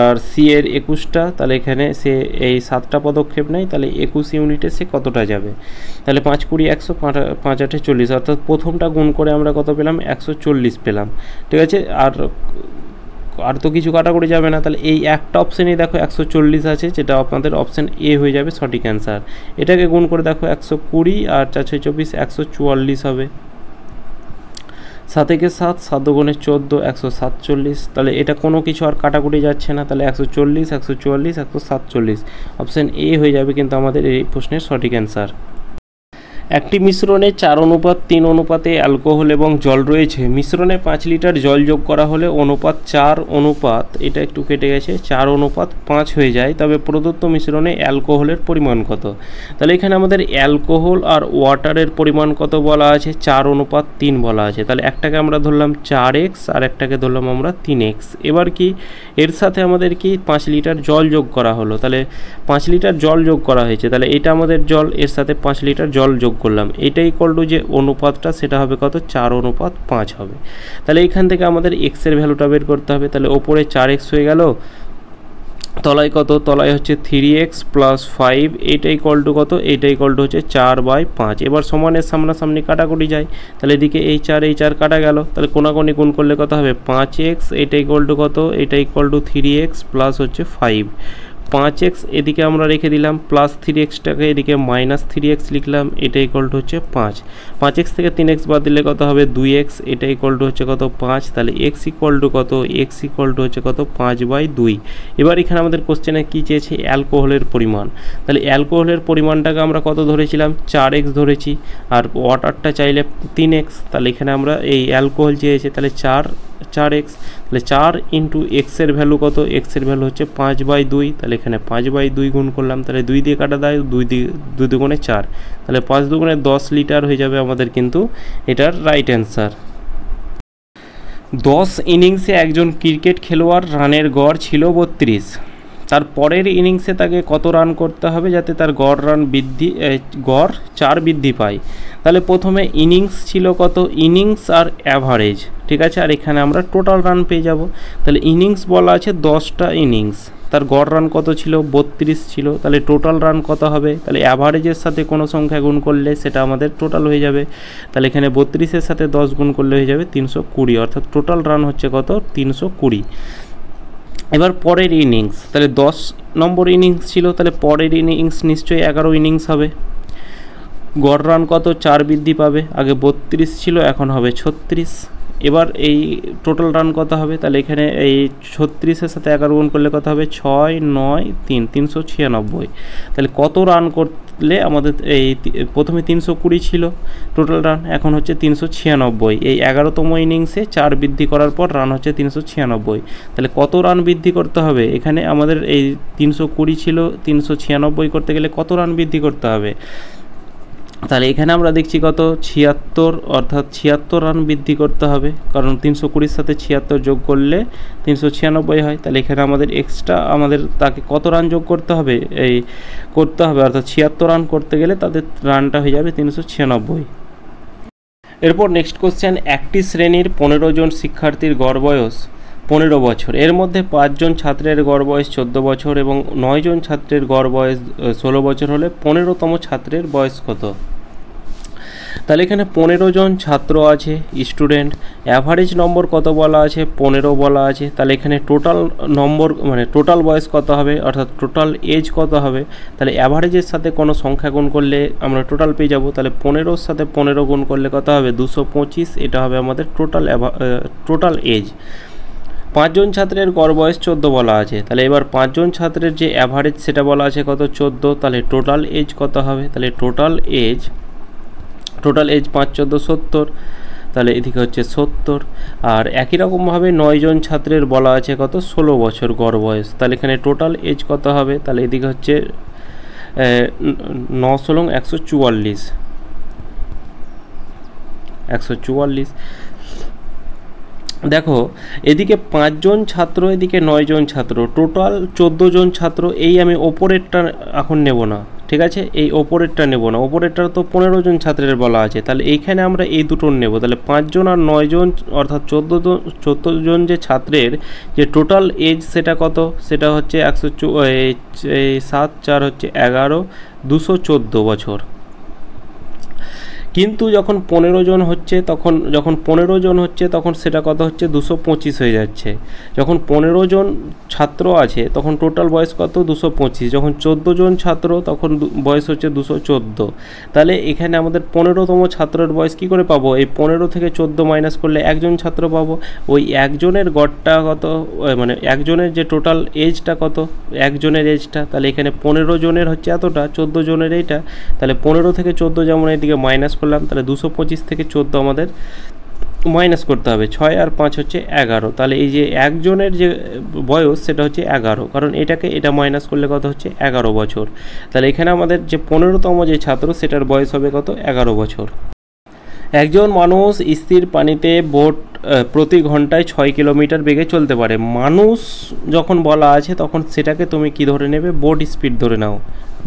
আর সি এর 21টা, তাহলে এখানে সে এই 7টা পদক্ষেপ নেয়, তাহলে 21 ইউনিটে সে কতটা যাবে, তাহলে 5 20 100, 5 8 40, অর্থাৎ প্রথমটা গুণ করে আমরা কত পেলাম, 140 পেলাম। ঠিক আছে, আর তো কিছু কাটাকুটি যাবে না, তাহলে এই একটা অপশানেই দেখো 140 আছে, যেটা আপনাদের অপশান এ হয়ে যাবে সঠিক অ্যান্সার। এটাকে গুণ করে দেখো 120 আর 4 6 24, 144 হবে। 7 একে 7, 7 দুগুণে 14, 147, তাহলে এটা কোনো কিছু আর কাটাকুটি যাচ্ছে না, তাহলে 140 144 147 অপশান এ হয়ে যাবে কিন্তু আমাদের এই প্রশ্নের সঠিক অ্যান্সার। একটি মিশ্রণে 4:3 অনুপাতে অ্যালকোহল এবং জল রয়েছে। মিশ্রণে 5 লিটার জল যোগ করা হলে অনুপাত 4 অনুপাত, এটা একটু কেটে গেছে, 4:5 হয়ে যায়, তবে প্রদত্ত মিশ্রণে অ্যালকোহলের পরিমাণ কত। তাহলে এখানে আমাদের অ্যালকোহল আর ওয়াটারের পরিমাণ কত বলা আছে, 4:3 বলা আছে। তাহলে একটাকে আমরা ধরলাম 4x আর একটাকে ধরলাম আমরা 3x। এবার কি এর সাথে আমাদের কি 5 লিটার জল যোগ করা হলো, তাহলে 5 লিটার জল যোগ করা হয়েছে, তাহলে এটা আমাদের জল, এর সাথে 5 লিটার জল যোগ করলাম, এটা ইকুয়াল টু যে অনুপাতটা সেটা হবে কত, 4:5 হবে। তাহলে এখান থেকে আমাদের x এর ভ্যালুটা বের করতে হবে, তাহলে ওপরে 4x হয়ে গেল, তলায় কত, তলায় হচ্ছে 3x + 5, এইটা ইকুয়াল টু কত, এইটা ইকুয়াল টু হচ্ছে 4/5। এবার সমানের সামনাসামনি কাটাকুটি যায়, তাহলে এদিকে এই 4 কাটা গেল, তাহলে কোনাকুনি গুণ করলে কত হবে, 5x, এইটা ইকুয়াল টু কত, এইটা ইকুয়াল টু 3x প্লাস হচ্ছে 5, 5x এদিকে আমরা রেখে দিলাম, প্লাস 3xটাকে এদিকে -3x লিখলাম, এটা ইকুয়াল টু হচ্ছে 5। 5x থেকে 3x বাদ দিলে কত হবে, 2x, এটা ইকুয়াল টু হচ্ছে কত, 5। তাহলে x ইকুয়াল টু কত, x ইকুয়াল টু হচ্ছে কত, 5/2। এবার এখানে আমাদের কোশ্চেনে কী চেয়েছে, অ্যালকোহলের পরিমাণ। তাহলে অ্যালকোহলের পরিমাণটাকে আমরা কত ধরেছিলাম, 4x ধরেছি, আর ওয়াটারটা চাইলে 3x। তাহলে এখানে আমরা এই অ্যালকোহল চেয়েছে, তাহলে 4x, তাহলে 4 ইন্টু এক্সের ভ্যালু কত, এক্সের ভ্যালু হচ্ছে 5/2, তাহলে এখানে 5/2 গুণ করলাম, তাহলে 2 দিয়ে কাটা দেয়, 2 দুগুণে 4, তাহলে 5 দুগুণে 10 লিটার হয়ে যাবে আমাদের কিন্তু এটার রাইট অ্যান্সার। 10 ইনিংসে একজন ক্রিকেট খেলোয়াড় রানের গড় ছিল 32, তার পরের ইনিংসে তাকে কত রান করতে হবে যাতে তার গড় 4 বৃদ্ধি পায়। তাহলে প্রথমে ইনিংস ছিল কত, ইনিংস আর অ্যাভারেজ, ঠিক আছে, আর এখানে আমরা টোটাল রান পেয়ে যাব। তাহলে ইনিংস বলা আছে 10টা ইনিংস, তার গড় রান কত ছিল 32 ছিল, তাহলে টোটাল রান কত হবে, তাহলে অ্যাভারেজের সাথে কোনো সংখ্যা গুণ করলে সেটা আমাদের টোটাল হয়ে যাবে। তাহলে এখানে 32-এর সাথে 10 গুণ করলে হয়ে যাবে 320, অর্থাৎ টোটাল রান হচ্ছে কত 320। এবার পরের ইনিংস, তাহলে 10 নম্বর ইনিংস ছিল, তাহলে পরের ইনিংস নিশ্চয়ই 11 ইনিংস হবে। গড় রান কত 4 বৃদ্ধি পাবে, আগে 32 ছিল এখন হবে 36। এবার এই টোটাল রান কত হবে, তাহলে এখানে এই 36-এর সাথে 11 গুণ করলে কত হবে 6, 9, 3, 396। তাহলে কত রান করলে আমাদের এই প্রথমে 320 ছিল টোটাল রান, এখন হচ্ছে 396। এই 11তম ইনিংসে 4 বৃদ্ধি করার পর রান হচ্ছে 396। তাহলে কত রান বৃদ্ধি করতে হবে, এখানে আমাদের এই 320 ছিল, 396 করতে গেলে কত রান বৃদ্ধি করতে হবে, তাহলে এখানে আমরা দেখছি কত 76, অর্থাৎ 76 রান বৃদ্ধি করতে হবে, কারণ 320-র সাথে 76 যোগ করলে 396 হয়। তাহলে এখানে আমাদের এক্সট্রা তাকে কত রান যোগ করতে হবে, অর্থাৎ 76 রান করতে গেলে তাদের রানটা হয়ে যাবে 396। এরপর নেক্সট কোশ্চেন, একটি শ্রেণীর 15 জন শিক্ষার্থীর গড় বয়স 15 বছর, এর মধ্যে 5 জন ছাত্রের গড় বয়স 14 বছর এবং 9 জন ছাত্রের গড় বয়স 16 বছর হলে 15তম ছাত্রের বয়স কত। তাহলে এখানে 15 জন ছাত্র আছে স্টুডেন্ট, অ্যাভারেজ নম্বর কত বলা আছে 15 বলা আছে, তাহলে এখানে টোটাল নম্বর মানে টোটাল বয়স কত হবে, অর্থাৎ টোটাল এজ কত হবে, তাহলে অ্যাভারেজের সাথে কোনো সংখ্যা গুণ করলে আমরা টোটাল পেয়ে যাব। তাহলে 15-র সাথে 15 গুণ করলে কত হবে 225, এটা হবে আমাদের টোটাল এজ। 5 জন ছাত্রের গড় বয়স 14 বলা আছে, তাহলে এবার 5 জন ছাত্রের যে অ্যাভারেজ সেটা বলা আছে কত 14, তাহলে টোটাল এজ কত হবে, তাহলে টোটাল এজ 5 14 70, তাহলে এদিকে হচ্ছে 70। আর একই রকমভাবে 9 জন ছাত্রের বলা আছে কত 16 বছর গড় বয়স, তাহলে এখানে টোটাল এজ কত হবে, তাহলে এদিকে হচ্ছে 9 16 144। দেখো এদিকে 5 জন ছাত্র, এদিকে 9 জন ছাত্র, টোটাল 14 জন ছাত্র। এই আমি ওপরেরটা এখন নেব না, ঠিক আছে, এই ওপরেরটা নেব না, ওপরেরটা তো 15 জন ছাত্রের বলা আছে, তাহলে এইখানে আমরা এই দুটো নেব। তাহলে 5 জন আর 9 জন, অর্থাৎ 14 জন যে ছাত্রের যে টোটাল এজ সেটা কত, সেটা হচ্ছে 7 4 হচ্ছে 11, 214 বছর। কিন্তু যখন 15 জন হচ্ছে তখন সেটা কত হচ্ছে 225 হয়ে যাচ্ছে। যখন 15 জন ছাত্র আছে তখন টোটাল বয়স কত 225, যখন 14 জন ছাত্র তখন বয়স হচ্ছে 214। তাহলে এখানে আমাদের 15তম ছাত্রের বয়স কি করে পাবো, এই 15 থেকে 14 মাইনাস করলে একজন ছাত্র পাবো, ওই একজনের গড়টা কত, মানে একজনের যে টোটাল এজটা কত, একজনের এজটা, তাহলে এখানে 15 জনের হচ্ছে এতটা, 14 জনের এইটা, তাহলে 15 থেকে 14 যেমন এদিকে মাইনাস করলাম, তাহলে 225 থেকে 14 আমাদের মাইনাস করতে হবে, 6 আর 5 হচ্ছে 11, তাহলে এই যে একজনের যে বয়স সেটা হচ্ছে 11, কারণ এটা মাইনাস করলে কত হচ্ছে 11 বছর। তাহলে এখানে আমাদের যে 15তম যে ছাত্র সেটার বয়স হবে কত 11 বছর। একজন মানুষ স্থির পানিতে বোট প্রতি ঘন্টায় 6 কিলোমিটার বেগে চলতে পারে। মানুষ যখন বলা আছে তখন সেটাকে তুমি কি ধরে নেবে, বোট স্পিড ধরে নাও।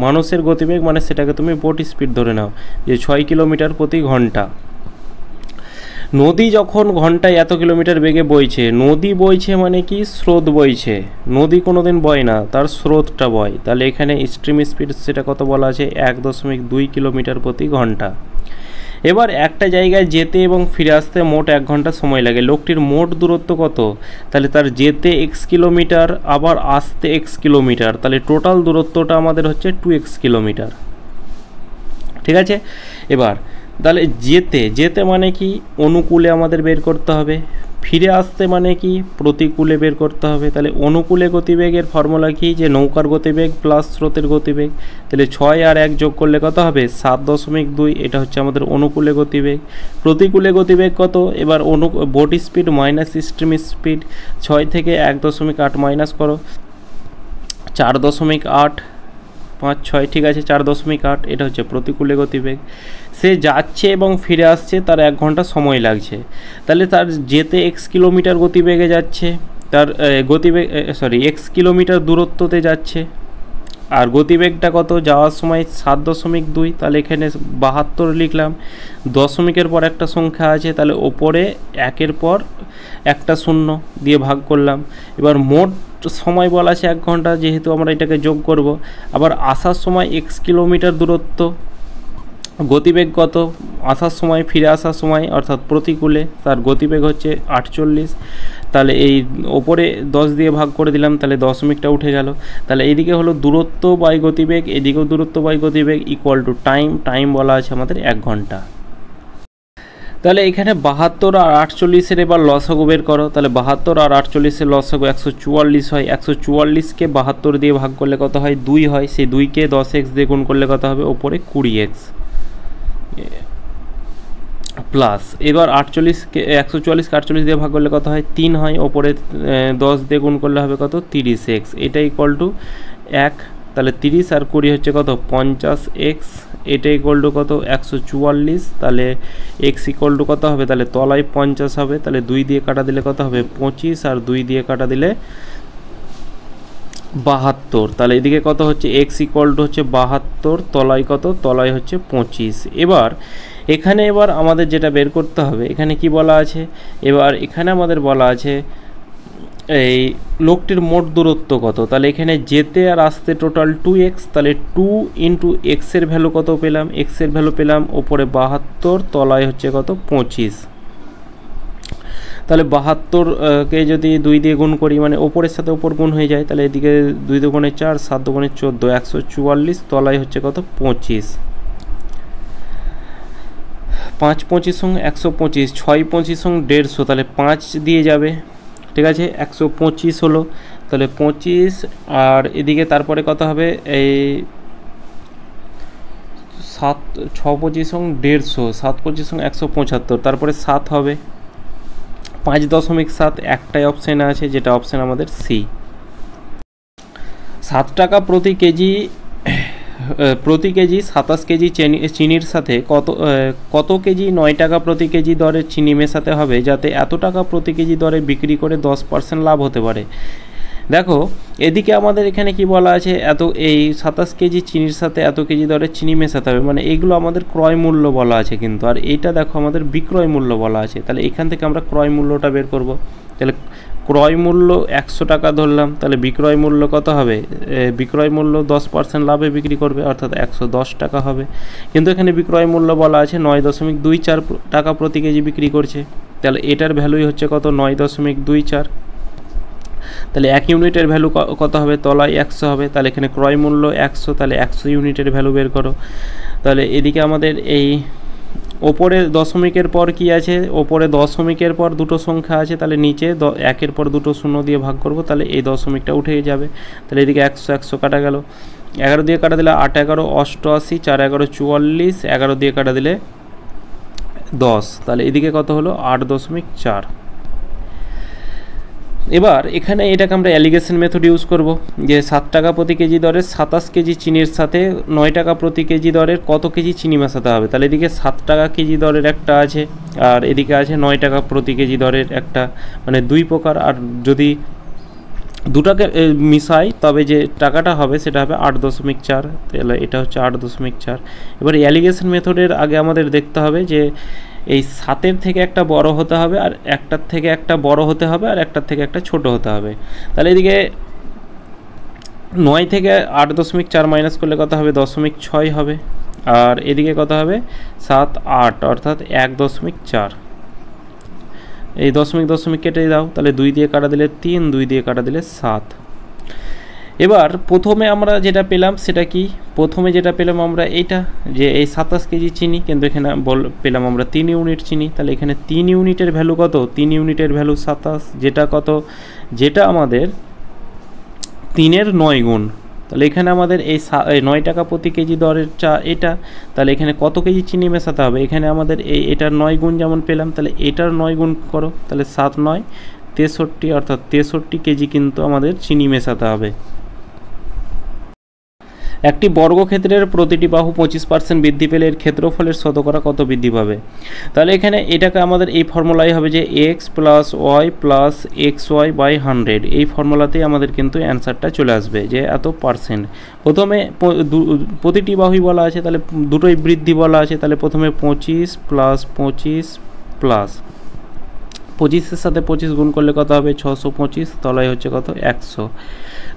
মানুষের গতিবেগ মানে সেটাকে তুমি বোট স্পিড ধরে নাও যে 6 কিলোমিটার প্রতি ঘন্টা। নদী যখন ঘন্টায় এত কিলোমিটার বেগে বইছে, নদী বইছে মানে কি স্রোত বইছে, নদী কোনোদিন বয় না, তার স্রোতটা বয়। তাহলে এখানে স্ট্রিম স্পিড সেটা কত বলা আছে 1.2 কিলোমিটার প্রতি ঘন্টা। এবার একটা জায়গায় যেতে এবং ফিরে আসতে মোট 1 ঘন্টা সময় লাগে। লোকটির মোট দূরত্ব কত, তাহলে তার যেতে x কিলোমিটার আবার আসতে x কিলোমিটার, তাহলে টোটাল দূরত্বটা আমাদের হচ্ছে 2x কিলোমিটার, ঠিক আছে। এবার তাহলে যেতে যেতে মানে কি অনুকূলে আমাদের বের করতে হবে, ফিরে আসতে মানে কি প্রতিকূলে বের করতে হবে। তাহলে অনুকূলে গতিবেগের ফর্মুলা কি, যে নৌকার গতিবেগ প্লাস স্রোতের গতিবেগ। তাহলে 6 আর 1 যোগ করলে কত হবে 7.2, এটা হচ্ছে আমাদের অনুকূলে গতিবেগ। প্রতিকূলে গতিবেগ কত, এবার boat speed minus stream speed, 6 থেকে 1.8 মাইনাস করো, 4.856, ঠিক আছে 4.8, এটা হচ্ছে প্রতিকূলে গতিবেগ। সে যাচ্ছে এবং ফিরে আসছে, তার 1 ঘন্টা সময় লাগছে। তাহলে তার যেতে x কিলোমিটার গতিবেগে যাচ্ছে, তার গতিবেগ x কিলোমিটার দূরত্বতে যাচ্ছে, আর গতিবেগটা কত, যাওয়ার সময় 7.2। তাহলে এখানে 72 লিখলাম, দশমিকের পর একটা সংখ্যা আছে, তাহলে ওপরে 1-এর পর একটা 0 দিয়ে ভাগ করলাম। এবার মোট সময় বলা আছে 1 ঘন্টা, যেহেতু আমরা এটাকে যোগ করব। আবার আসার সময় x কিলোমিটার দূরত্ব, গতিবেগ কত আসার সময় ফিরে আসার সময়, অর্থাৎ প্রতিকূলে তার গতিবেগ হচ্ছে 48। তাহলে এই ওপরে 10 দিয়ে ভাগ করে দিলাম, তাহলে দশমিকটা উঠে গেল। তাহলে এইদিকে হলো দূরত্ব বাই গতিবেগ, এদিকেও দূরত্ব বাই গতিবেগ ইকুয়াল টু টাইম, টাইম বলা আছে আমাদের 1 ঘন্টা। তাহলে এখানে 72 আর 48-এর এবার লসাগু বের করো। তাহলে 72 আর 48-এর লসাগু 144 হয়, 144-কে 72 দিয়ে ভাগ করলে কত হয় 2 হয়, সেই 2-কে 10x দিয়ে গুণ করলে কত হবে ওপরে 20x প্লাস, এবার 48-কে 144-কে 48 দিয়ে ভাগ করলে কত হয় 3 হয়, ওপরে 10 দিয়ে গুণ করলে হবে কত 30x, এটা ইকুয়াল টু 1। তাহলে 30 আর 20 হচ্ছে কত 50x, এটা ইকুয়াল টু কত 144। তাহলে x ইকুয়াল টু কত হবে, তাহলে তলায় 50 হবে, তাহলে 2 দিয়ে কাটা দিলে কত হবে 25, আর 2 দিয়ে কাটা দিলে 72। তাহলে এদিকে কত হচ্ছে x ইকুয়াল টু হচ্ছে 72, তলায় কত, তলায় হচ্ছে 25। এবার এখানে আমাদের যেটা বের করতে হবে, এখানে কি বলা আছে, এবার এখানে আমাদের বলা আছে এই লোকটির মোট দূরত্ব কত। তাহলে এখানে যেতে আর আসতে টোটাল 2x, তাহলে 2 ইন্টু এক্সের ভ্যালু কত পেলাম, এক্সের ভ্যালু পেলাম ওপরে 72, তলায় হচ্ছে কত 25। তাহলে 72-কে যদি 2 দিয়ে গুণ করি, মানে ওপরের সাথে ওপর গুণ হয়ে যায়, তাহলে এদিকে 2 দুগুণে 4, 7 দুগুণে 14, 144, তলায় হচ্ছে কত 25। 5 25 125, 6 25 150, তাহলে 5 দিয়ে যাবে, ঠিক আছে 125 হলো। তাহলে 25 আর এদিকে তারপরে কত হবে, এই 7 6 25 150, 7 25 175, তারপরে 7 হবে 5.7, একটাই অপশান আছে, যেটা অপশান আমাদের সি। 7 টাকা প্রতি কেজি 27 কেজি চিনির সাথে কত কেজি 9 টাকা প্রতি কেজি দরে চিনি মেশাতে হবে, যাতে এত টাকা প্রতি কেজি দরে বিক্রি করে 10% লাভ হতে পারে। দেখো এদিকে আমাদের এখানে কি বলা আছে, এই 27 কেজি চিনির সাথে এত কেজি দরে চিনি মেশাতে হবে, মানে এইগুলো আমাদের ক্রয় মূল্য বলা আছে কিন্তু, আর এইটা দেখো আমাদের বিক্রয় মূল্য বলা আছে। তাহলে এখান থেকে আমরা ক্রয় মূল্যটা বের করব। তাহলে ক্রয় মূল্য 100 টাকা ধরলাম, তাহলে বিক্রয় মূল্য কত হবে, বিক্রয় মূল্য 10% লাভে বিক্রি করবে, অর্থাৎ 110 টাকা হবে। কিন্তু এখানে বিক্রয় মূল্য বলা আছে 9.24 টাকা প্রতি কেজি বিক্রি করছে, তাহলে এটার ভ্যালুই হচ্ছে কত 9.24। তাহলে 1 ইউনিটের ভ্যালু কত হবে, তলায় 100 হবে, তাহলে এখানে ক্রয় মূল্য 100, তাহলে 100 ইউনিটের ভ্যালু বের করো। তাহলে এদিকে আমাদের এই ওপরে দশমিকের পর কি আছে, ওপরে দশমিকের পর দুটো সংখ্যা আছে, তাহলে নিচে 1-এর পর দুটো 0 দিয়ে ভাগ করব, তাহলে এই দশমিকটা উঠে যাবে। তাহলে এদিকে 100 100 কাটা গেল, 11 দিয়ে কাটা দিলে 8 11 88, 4 11 44, 11 দিয়ে কাটা দিলে 10, তাহলে এদিকে কত হলো 8.4। এবার এখানে এটাকে আমরা অ্যালিগেশন মেথড ইউজ করব, যে 7 টাকা প্রতি কেজি দরের 27 কেজি চিনির সাথে 9 টাকা প্রতি কেজি দরের কত কেজি চিনি মেশাতে হবে। তাহলে এদিকে 7 টাকা কেজি দরের একটা আছে, আর এদিকে আছে 9 টাকা প্রতি কেজি দরের একটা, মানে দুই প্রকার। আর যদি দুটাকে মিশাই তবে যে টাকাটা হবে সেটা হবে 8.4, তাহলে এটা হচ্ছে 8.4। এবার অ্যালিগেশন মেথডের আগে আমাদের দেখতে হবে যে এই 7-এর থেকে একটা বড় হতে হবে, আর একটার থেকে একটা বড় হতে হবে, আর একটার থেকে একটা ছোট হতে হবে। তাহলে এদিকে 9 থেকে 8.4 মাইনাস করলে কত হবে 0.6 হবে, আর এদিকে কত হবে 7 8, অর্থাৎ 1.4। এই দশমিক কেটে দাও, তাহলে 2 দিয়ে কাটা দিলে 3, 2 দিয়ে কাটা দিলে 7। এবার প্রথমে আমরা যেটা পেলাম সেটা কি, প্রথমে যেটা পেলাম আমরা এইটা যে এই 27 কেজি চিনি, কিন্তু এখানে পেলাম আমরা 3 ইউনিট চিনি। তাহলে এখানে 3 ইউনিটের ভ্যালু কত, 3 ইউনিটের ভ্যালু 27, যেটা কত, যেটা আমাদের 3-এর 9 গুণ। তাহলে এখানে আমাদের এই 9 টাকা প্রতি কেজি দরের চা এটা, তাহলে এখানে কত কেজি চিনি মেশাতে হবে, এখানে আমাদের এটার 9 গুণ যেমন পেলাম, তাহলে এটার 9 গুণ করো, তাহলে 7 9 63, অর্থাৎ 63 কেজি কিন্তু আমাদের চিনি মেশাতে হবে। একটি বর্গক্ষেত্রের প্রতিটি বাহু 25% বৃদ্ধি পেলে এর ক্ষেত্রফলের শতকরা কত বৃদ্ধি পাবে। তাহলে এখানে এটাকে আমাদের এই ফর্মুলাই হবে যে x + y + xy/100, এই ফর্মুলাতেই আমাদের কিন্তু অ্যান্সারটা চলে আসবে যে এত পার্সেন্ট। প্রথমে প্রতিটি বাহুই বলা আছে, তাহলে দুটোই বৃদ্ধি বলা আছে, তাহলে প্রথমে 25 + 25 প্লাস 25-এর সাথে 25 গুণ করলে কত হবে 625, তলায় হচ্ছে কত 100।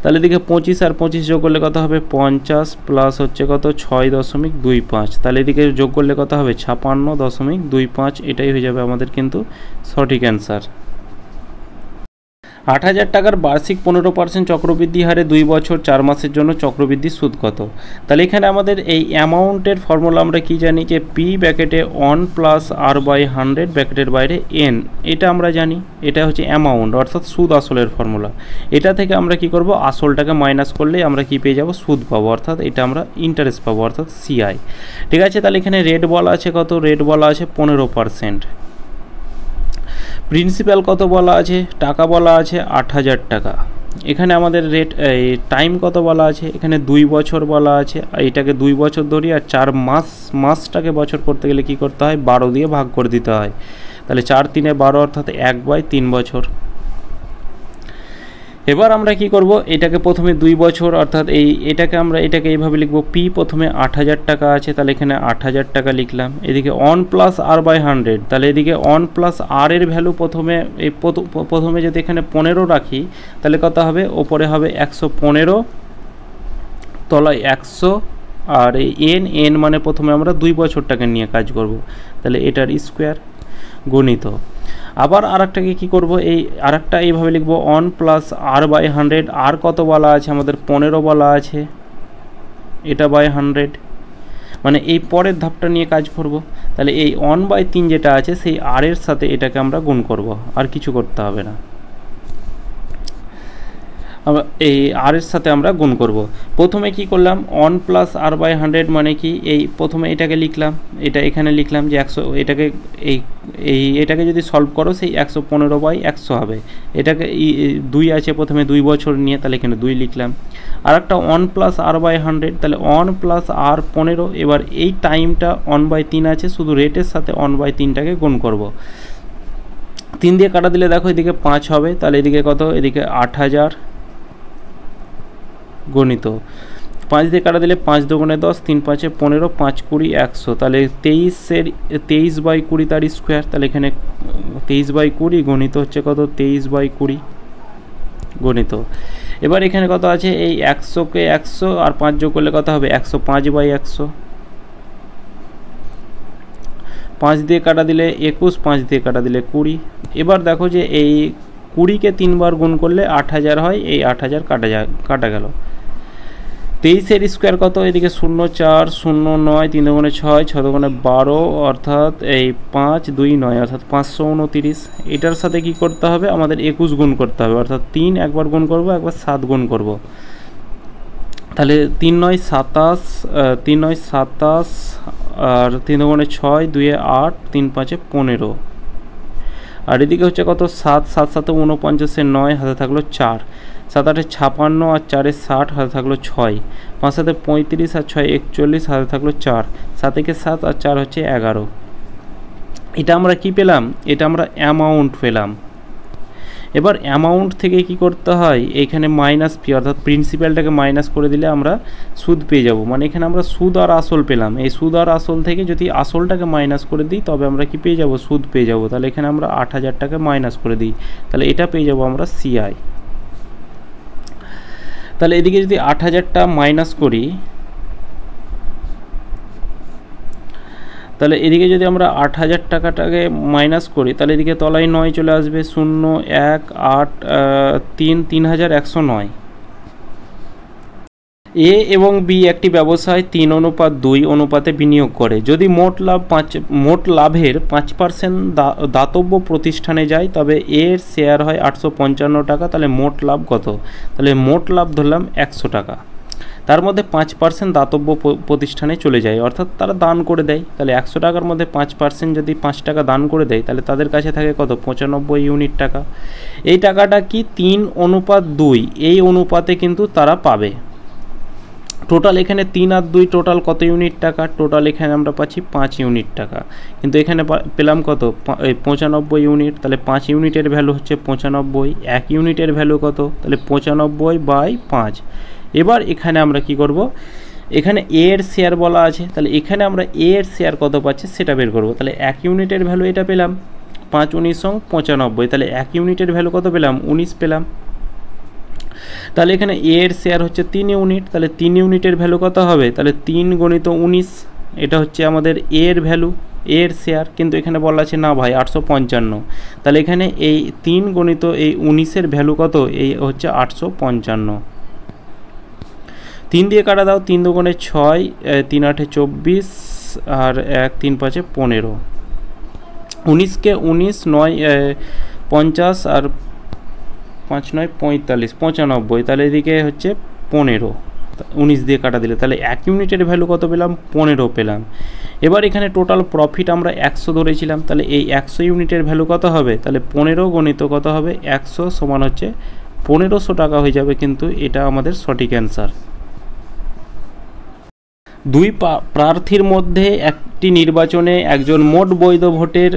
তাহলে এদিকে 25 আর 25 যোগ করলে কত হবে 50 প্লাস হচ্ছে কত 6.25, তাহলে এদিকে যোগ করলে কত হবে 56.25, এটাই হয়ে যাবে আমাদের কিন্তু সঠিক অ্যান্সার। 8,000 টাকার বার্ষিক 15% চক্রবৃদ্ধি হারে 2 বছর 4 মাসের জন্য চক্রবৃদ্ধি সুদ কত। তাহলে এখানে আমাদের এই অ্যামাউন্টের ফর্মুলা আমরা কি জানি যে পি ব্র্যাকেটে 1 + r/100 ব্র্যাকেটের বাইরে n, এটা আমরা জানি, এটা হচ্ছে অ্যামাউন্ট অর্থাৎ সুদ আসলের ফর্মুলা। এটা থেকে আমরা কি করব, আসলটাকে মাইনাস করলে আমরা কি পেয়ে যাব, সুদ পাবো, অর্থাৎ এটা আমরা ইন্টারেস্ট পাবো, অর্থাৎ সিআই। ঠিক আছে, তাহলে এখানে রেট বলা আছে কত, রেট বলা আছে 15%। প্রিন্সিপাল কত বলা আছে, টাকা বলা আছে 8,000 টাকা। এখানে আমাদের রেট এই টাইম কত বলা আছে, এখানে 2 বছর বলা আছে, এইটাকে 2 বছর ধরি, আর 4 মাসটাকে বছর করতে গেলে কি করতে হয়, 12 দিয়ে ভাগ করে দিতে হয়। তাহলে 4 3 12, অর্থাৎ 1/3 বছর। এবার আমরা কি করব, এটাকে প্রথমে 2 বছর, অর্থাৎ এটাকে আমরা এটাকে এইভাবে লিখব, পি প্রথমে 8,000 টাকা আছে, তাহলে এখানে 8,000 টাকা লিখলাম। এদিকে 1 + r/100, তাহলে এদিকে 1 + r এর ভ্যালু প্রথমে যদি এখানে 15 রাখি, তাহলে কত হবে, ওপরে হবে 115, তলায় 100, আর এই n মানে প্রথমে আমরা 2 বছরটাকে নিয়ে কাজ করব, তাহলে এটার স্কোয়ার গণিত। আবার আরেকটাকে কি করব, এই আরেকটা এইভাবে লিখব 1 + r/100, আর কত বলা আছে আমাদের 15 বলা আছে, এটা /100, মানে এই পরের ধাপটা নিয়ে কাজ করব। তাহলে এই 1/3 যেটা আছে সেই r এর সাথে এটাকে আমরা গুণ করব, আর কিছু করতে হবে না, আমরা এই r এর সাথে আমরা গুণ করব। প্রথমে কি করলাম, 1 + r/100 মানে কি, এই প্রথমে এটাকে লিখলাম, এটা এখানে লিখলাম যে 100, এটাকে এটাকে যদি সলভ করো সেই 115/100 হবে। এটাকে 2 আছে প্রথমে 2 বছর নিয়ে, তাহলে এখানে 2 লিখলাম। আর একটা 1 + r/100, তাহলে 1 + r 15, এবার এই টাইমটা 1/3 আছে, শুধু রেটের সাথে 1/3টাকে গুণ করব। 3 দিয়ে কাটা দিলে দেখো এদিকে 5 হবে, তাহলে এদিকে কত, এদিকে 8,000 গণিত। 5 দিয়ে কাটা দিলে 5 × 2 = 10, 3 × 5 = 15, 5 × 20 = 100, তাহলে 23/20 তার স্কোয়ার, তাহলে এখানে 23/20 গণিত হচ্ছে কত, 23/20 গণিত। এবার এখানে কত আছে, এই 100কে 100 আর 5 যোগ করলে কত হবে, 105/100। 5 দিয়ে কাটা দিলে 21, 5 দিয়ে কাটা দিলে 20। এবার দেখো যে এই 20কে 3 বার গুণ করলে 8,000 হয়, এই 8,000 কাটা গেল। 23-এর স্কোয়ার কত, এদিকে 0 4 0 9, 3 × 6 6 × 12, অর্থাৎ এই 5 2 9, অর্থাৎ 529। এটার সাথে কি করতে হবে, আমাদের 21 গুণ করতে হবে, অর্থাৎ 3 একবার গুণ করব, একবার 7 গুণ করব। তাহলে 3 9 27, 3 9 27, আর 3 × 6 2 8, 3 5 15, আর এদিকে হচ্ছে কত 7 7 7 49, 9 হাতে থাকলো 4, 7 8 56, আর 4 60 হাতে থাকলো 6, 5 7 35, আর 6 41 হাতে থাকলো 4, 7 1 7, আর 4 হচ্ছে 11। এটা আমরা কি পেলাম, এটা আমরা অ্যামাউন্ট পেলাম। এবার অ্যামাউন্ট থেকে কি করতে হয়, এখানে মাইনাস পি, অর্থাৎ প্রিন্সিপালটাকে মাইনাস করে দিলে আমরা সুদ পেয়ে যাব, মানে এখানে আমরা সুদ আর আসল পেলাম। এই সুদ আর আসল থেকে যদি আসলটাকে মাইনাস করে দিই তবে আমরা কি পেয়ে যাব, সুদ পেয়ে যাব। তাহলে এখানে আমরা 8,000 টাকা মাইনাস করে দিই, তাহলে এটা পেয়ে যাব আমরা সিআই। তাহলে এদিকে যদি 8,000টা মাইনাস করি, তাহলে এদিকে যদি আমরা 8,000 টাকাটাকে মাইনাস করি, তাহলে এদিকে তলায় 9 চলে আসবে, 0 1 8 3 3109। এ এবং বি একটি ব্যবসায় 3:2 অনুপাতে বিনিয়োগ করে। যদি মোট লাভের 5% দাতব্য প্রতিষ্ঠানে যায় তবে এর শেয়ার হয় 855 টাকা। তাহলে মোট লাভ কত? তাহলে মোট লাভ ধরলাম 100 টাকা, তার মধ্যে 5% দাতব্য প্রতিষ্ঠানে চলে যায়, অর্থাৎ তারা দান করে দেয়। তাহলে 100 টাকার মধ্যে 5% যদি 5 টাকা দান করে দেয় তাহলে তাদের কাছে থাকে কত? 95 ইউনিট টাকা। এই টাকাটা কি 3:2 এই অনুপাতে কিন্তু তারা পাবে। টোটাল এখানে 3 আর 2 টোটাল কত ইউনিট টাকা? টোটাল এখানে আমরা পাচ্ছি 5 ইউনিট টাকা, কিন্তু এখানে পেলাম কত? 95 ইউনিট। তাহলে 5 ইউনিটের ভ্যালু হচ্ছে 95, 1 ইউনিটের ভ্যালু কত? তাহলে 95/5। এবার এখানে আমরা কি করব? এখানে এ এর শেয়ার বলা আছে, তাহলে এখানে আমরা এ এর শেয়ার কত পাচ্ছি সেটা বের করব। তাহলে 1 ইউনিটের ভ্যালু এটা পেলাম 5 19 95, তাহলে 1 ইউনিটের ভ্যালু কত পেলাম? 19 পেলাম। তাহলে এখানে এ এর শেয়ার হচ্ছে 3 ইউনিট, তাহলে 3 ইউনিটের ভ্যালু কত হবে? তাহলে 3 × 19, এটা হচ্ছে আমাদের এ এর ভ্যালু, এ এর শেয়ার। কিন্তু এখানে বলা আছে না ভাই 855, তাহলে এখানে এই 3 × এই 19-এর ভ্যালু কত? এই হচ্ছে 855। 3 দিয়ে কাটা দাও, 3 2 6, 3 8 24 আর 1 3 5 15। 19কে 19 9 50 আর 5 9 45 95, তাহলে এদিকে হচ্ছে 15, 19 দিয়ে কাটা দিলে তাহলে 1 ইউনিটের ভ্যালু কত পেলাম? 15 পেলাম। এবার এখানে টোটাল প্রফিট আমরা 100 ধরেছিলাম, তাহলে এই 100 ইউনিটের ভ্যালু কত হবে? তাহলে 15 গণিত কত হবে? 100 সমান হচ্ছে 1500 টাকা হয়ে যাবে, কিন্তু এটা আমাদের সঠিক অ্যান্সার। 2 প্রার্থীর মধ্যে একটি নির্বাচনে একজন মোট বৈধ ভোটের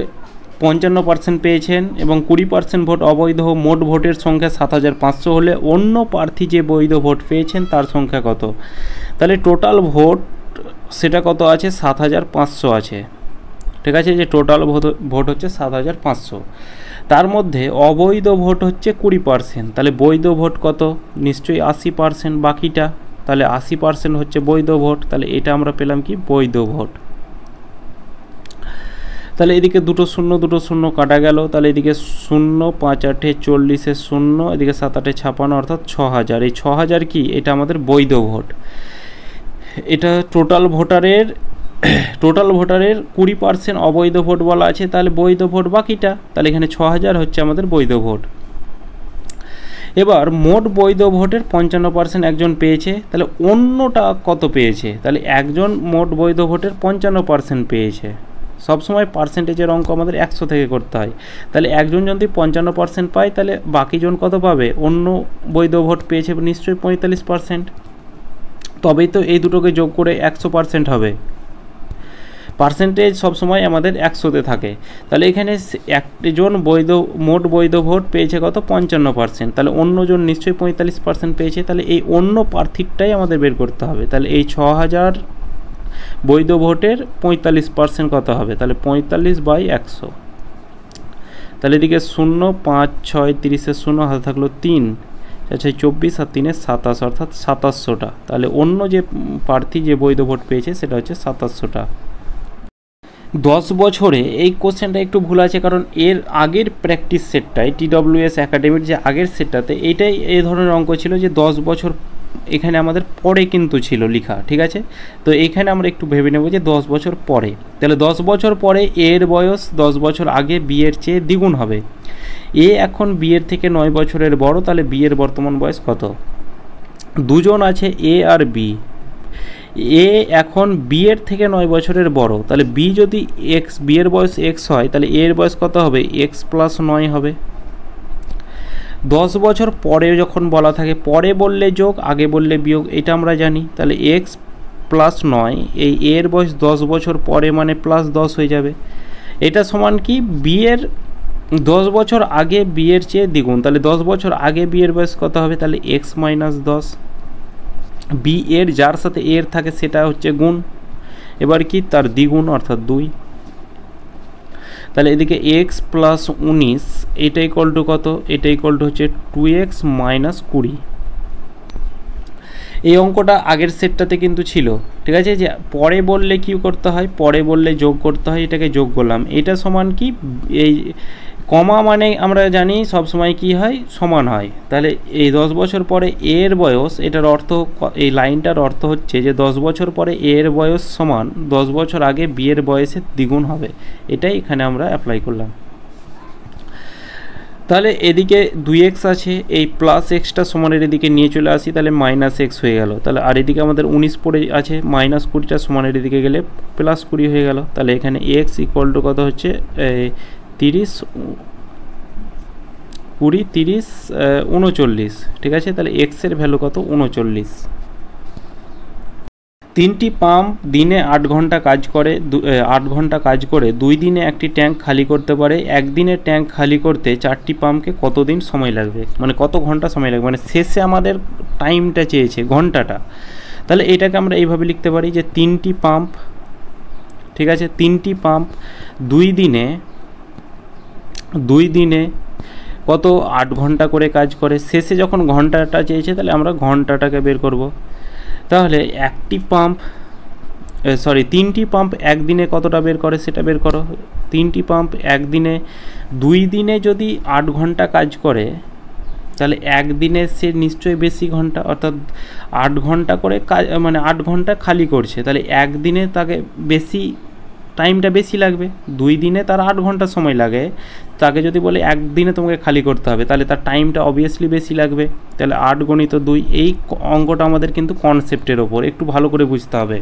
55% পেয়েছেন এবং 20% ভোট অবৈধ। মোট ভোটের সংখ্যা 7500 হলে অন্য প্রার্থী যে বৈধ ভোট পেয়েছেন তার সংখ্যা কত? তাহলে টোটাল ভোট সেটা কত আছে? 7500 আছে, ঠিক আছে, যে টোটাল ভোট হচ্ছে 7500, তার মধ্যে অবৈধ ভোট হচ্ছে 20%, তাহলে বৈধ ভোট কত? নিশ্চয়ই 80%, বাকিটা তাহলে 80% হচ্ছে বৈধ ভোট, তাহলে এটা আমরা পেলাম কি? বৈধ ভোট। তাহলে এদিকে দুটো শূন্য কাটা গেল, তাহলে এদিকে 0 5 8 40 0, এদিকে 7 8 56, অর্থাৎ 6000। এই 6000 কি? এটা আমাদের বৈধ ভোট। এটা টোটাল ভোটারের 20% অবৈধ ভোট বলা আছে, তাহলে বৈধ ভোট বাকিটা, তাহলে এখানে 6000 হচ্ছে আমাদের বৈধ ভোট। এবার মোট বৈধ ভোটের 55% একজন পেয়েছে, তাহলে অন্যটা কত পেয়েছে? তাহলে একজন মোট বৈধ ভোটের 55% পেয়েছে। সবসময় পার্সেন্টেজের অঙ্ক আমাদের 100 থেকে করতে হয়, তাহলে একজন যদি 55% পায় তাহলে বাকিজন কত পাবে? অন্য বৈধ ভোট পেয়েছে নিশ্চয়ই 45%, তবেই তো এই দুটোকে যোগ করে 100% হবে। পার্সেন্টেজ সবসময় আমাদের 100-তে থাকে, তাহলে এখানে একজন মোট বৈধ ভোট পেয়েছে কত? 55%, তাহলে অন্যজন নিশ্চয়ই 45% পেয়েছে, তাহলে এই অন্য প্রার্থীরটাই আমাদের বের করতে হবে। তাহলে এই 6000 বৈধ ভোটের 45% কত হবে? তাহলে 45/100, তাহলে এদিকে 0 5 6 30 0 হাতে থাকলো 3, আচ্ছা 24 আর 3 27, অর্থাৎ 2700টা। তাহলে অন্য যে প্রার্থী যে বৈধ ভোট পেয়েছে সেটা হচ্ছে 2700টা। 10 বছরে এই কোশ্চেনটা একটু ভুল আছে, কারণ এর আগের প্র্যাকটিস সেটটায় TWS একাডেমির যে আগের সেটটাতে এইটাই এই ধরনের অঙ্ক ছিল যে 10 বছর এখানে আমাদের পরে কিন্তু ছিল লেখা, ঠিক আছে। তো এইখানে আমরা একটু ভেবে নেব যে 10 বছর পরে, তাহলে 10 বছর পরে এর বয়স 10 বছর আগে বিয়ের চেয়ে দ্বিগুণ হবে। এ এখন বিয়ের থেকে 9 বছরের বড়, তাহলে বিয়ের বর্তমান বয়স কত? দুজন আছে এ আর বি, এ এখন বিয়ের থেকে 9 বছরের বড়, তাহলে বি যদি বিয়ের বয়স x হয় তাহলে এর বয়স কত হবে? x + 9 হবে। 10 বছর পরে যখন বলা থাকে, পরে বললে যোগ, আগে বললে বিয়োগ, এটা আমরা জানি। তাহলে x + 9, এই এর বয়স 10 বছর পরে মানে +10 হয়ে যাবে। এটা সমান কি? বিয়ের 10 বছর আগে বিয়ের চেয়ে দ্বিগুণ, তাহলে 10 বছর আগে বিয়ের বয়স কত হবে? তাহলে x - 10, বি এর যার সাথে এর থাকে সেটা হচ্ছে গুণ, এবার কি? তার দ্বিগুণ অর্থাৎ 2, তাহলে এদিকে x + 19 এটা ইকুয়াল টু কত? এটা ইকুয়াল টু হচ্ছে 2x - 20। এই অঙ্কটা আগের সেটটাতে কিন্তু ছিল, ঠিক আছে, যে পরে বললে কি করতে হয়? পরে বললে যোগ করতে হয়, এটাকে যোগ করলাম। এটা সমান কি? এই কমা মানে আমরা জানি সব সময় কি হয়, সমান হয়। তাহলে এই 10 বছর পরে এর বয়স, এটার অর্থ, এই লাইনটার অর্থ হচ্ছে যে 10 বছর পরে এর বয়স সমান 10 বছর আগে বিয়ের বয়সের দ্বিগুণ হবে। এটাই এখানে আমরা অ্যাপ্লাই করলাম। তাহলে এদিকে 2x আছে, এই প্লাস এক্সটা সমানের এদিকে নিয়ে চলে আসি, তাহলে মাইনাস এক্স হয়ে গেল। তাহলে আর এদিকে আমাদের 19 পড়ে আছে, মাইনাস 20টা সমানের এদিকে গেলে প্লাস 20 হয়ে গেল। তাহলে এখানে এক্স ইকুয়াল টু কত হচ্ছে 30 20 30 39, ঠিক আছে। তাহলে এক্সের ভ্যালু কত, 39। 3টি পাম্প দিনে 8 ঘন্টা কাজ করে, 8 ঘন্টা কাজ করে 2 দিনে একটি ট্যাঙ্ক খালি করতে পারে। একদিনে ট্যাঙ্ক খালি করতে 4টি পাম্পকে কত দিন সময় লাগবে, মানে কত ঘন্টা সময় লাগবে, মানে শেষে আমাদের টাইমটা চেয়েছে, ঘন্টাটা। তাহলে এটাকে আমরা এইভাবে লিখতে পারি যে 3টি পাম্প, ঠিক আছে, 3টি পাম্প 2 দিনে কত 8 ঘন্টা করে কাজ করে। শেষে যখন ঘন্টাটা চেয়েছে তাহলে আমরা ঘন্টাটাকে বের করব। তাহলে 3টি পাম্প একদিনে কতটা বের করে সেটা বের করো। 3টি পাম্প একদিনে, 2 দিনে যদি 8 ঘন্টা কাজ করে তাহলে একদিনে সে নিশ্চয়ই বেশি ঘন্টা, অর্থাৎ 8 ঘন্টা করে কাজ, মানে 8 ঘন্টা খালি করছে, তাহলে একদিনে তাকে বেশি টাইমটা বেশি লাগবে। 2 দিনে তার 8 ঘন্টা সময় লাগে, তাকে যদি বলে একদিনে তোমাকে খালি করতে হবে তাহলে তার টাইমটা অবভিয়াসলি বেশি লাগবে। তাহলে 8 গুণিত 2, এই অঙ্কটা আমাদের কিন্তু কনসেপ্টের ওপর, একটু ভালো করে বুঝতে হবে।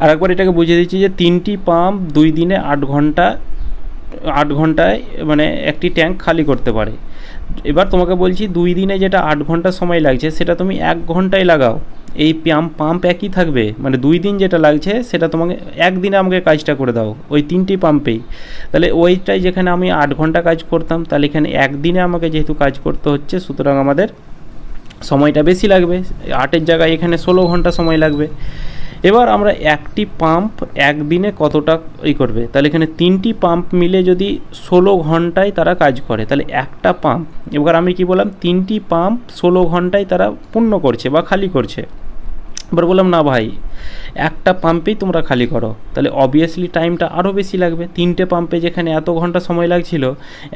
আর একবার এটাকে বুঝিয়ে দিচ্ছি যে 3টি পাম্প 2 দিনে 8 ঘন্টায় মানে একটি ট্যাঙ্ক খালি করতে পারে। এবার তোমাকে বলছি 2 দিনে যেটা 8 ঘন্টা সময় লাগছে সেটা তুমি 1 ঘন্টায় লাগাও, এই পাম্প একই থাকবে, মানে 2 দিন যেটা লাগছে সেটা তোমাকে একদিনে আমাকে কাজটা করে দাও ওই 3টি পাম্পেই। তাহলে ওইটাই যেখানে আমি 8 ঘন্টা কাজ করতাম, তাহলে এখানে একদিনে আমাকে যেহেতু কাজ করতে হচ্ছে, সুতরাং আমাদের সময়টা বেশি লাগবে, 8-এর জায়গায় এখানে 16 ঘন্টা সময় লাগবে। এবার আমরা একটি পাম্প একদিনে কতটা করবে, তাহলে এখানে 3টি পাম্প মিলে যদি 16 ঘন্টায় তারা কাজ করে, তাহলে একটা পাম্প, এবার আমি কি বললাম 3টি পাম্প 16 ঘন্টায় তারা পূর্ণ করছে বা খালি করছে। এবার বললাম না ভাই, একটা পাম্পেই তোমরা খালি করো, তাহলে অবভিয়াসলি টাইমটা আরও বেশি লাগবে। 3টে পাম্পে যেখানে এত ঘন্টা সময় লাগছিল,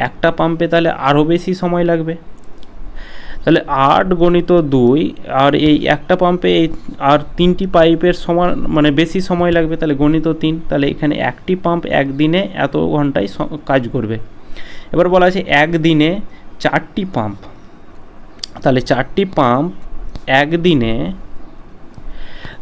একটা পাম্পে তাহলে আরও বেশি সময় লাগবে। তাহলে 8 গুণিত 2, আর এই একটা পাম্পে এই আর 3টি পাইপের সমান, মানে বেশি সময় লাগবে, তাহলে গণিত 3। তাহলে এখানে একটি পাম্প একদিনে এত ঘন্টায় কাজ করবে। এবার বলা আছে একদিনে 4টি পাম্প, তাহলে 4টি পাম্প একদিনে,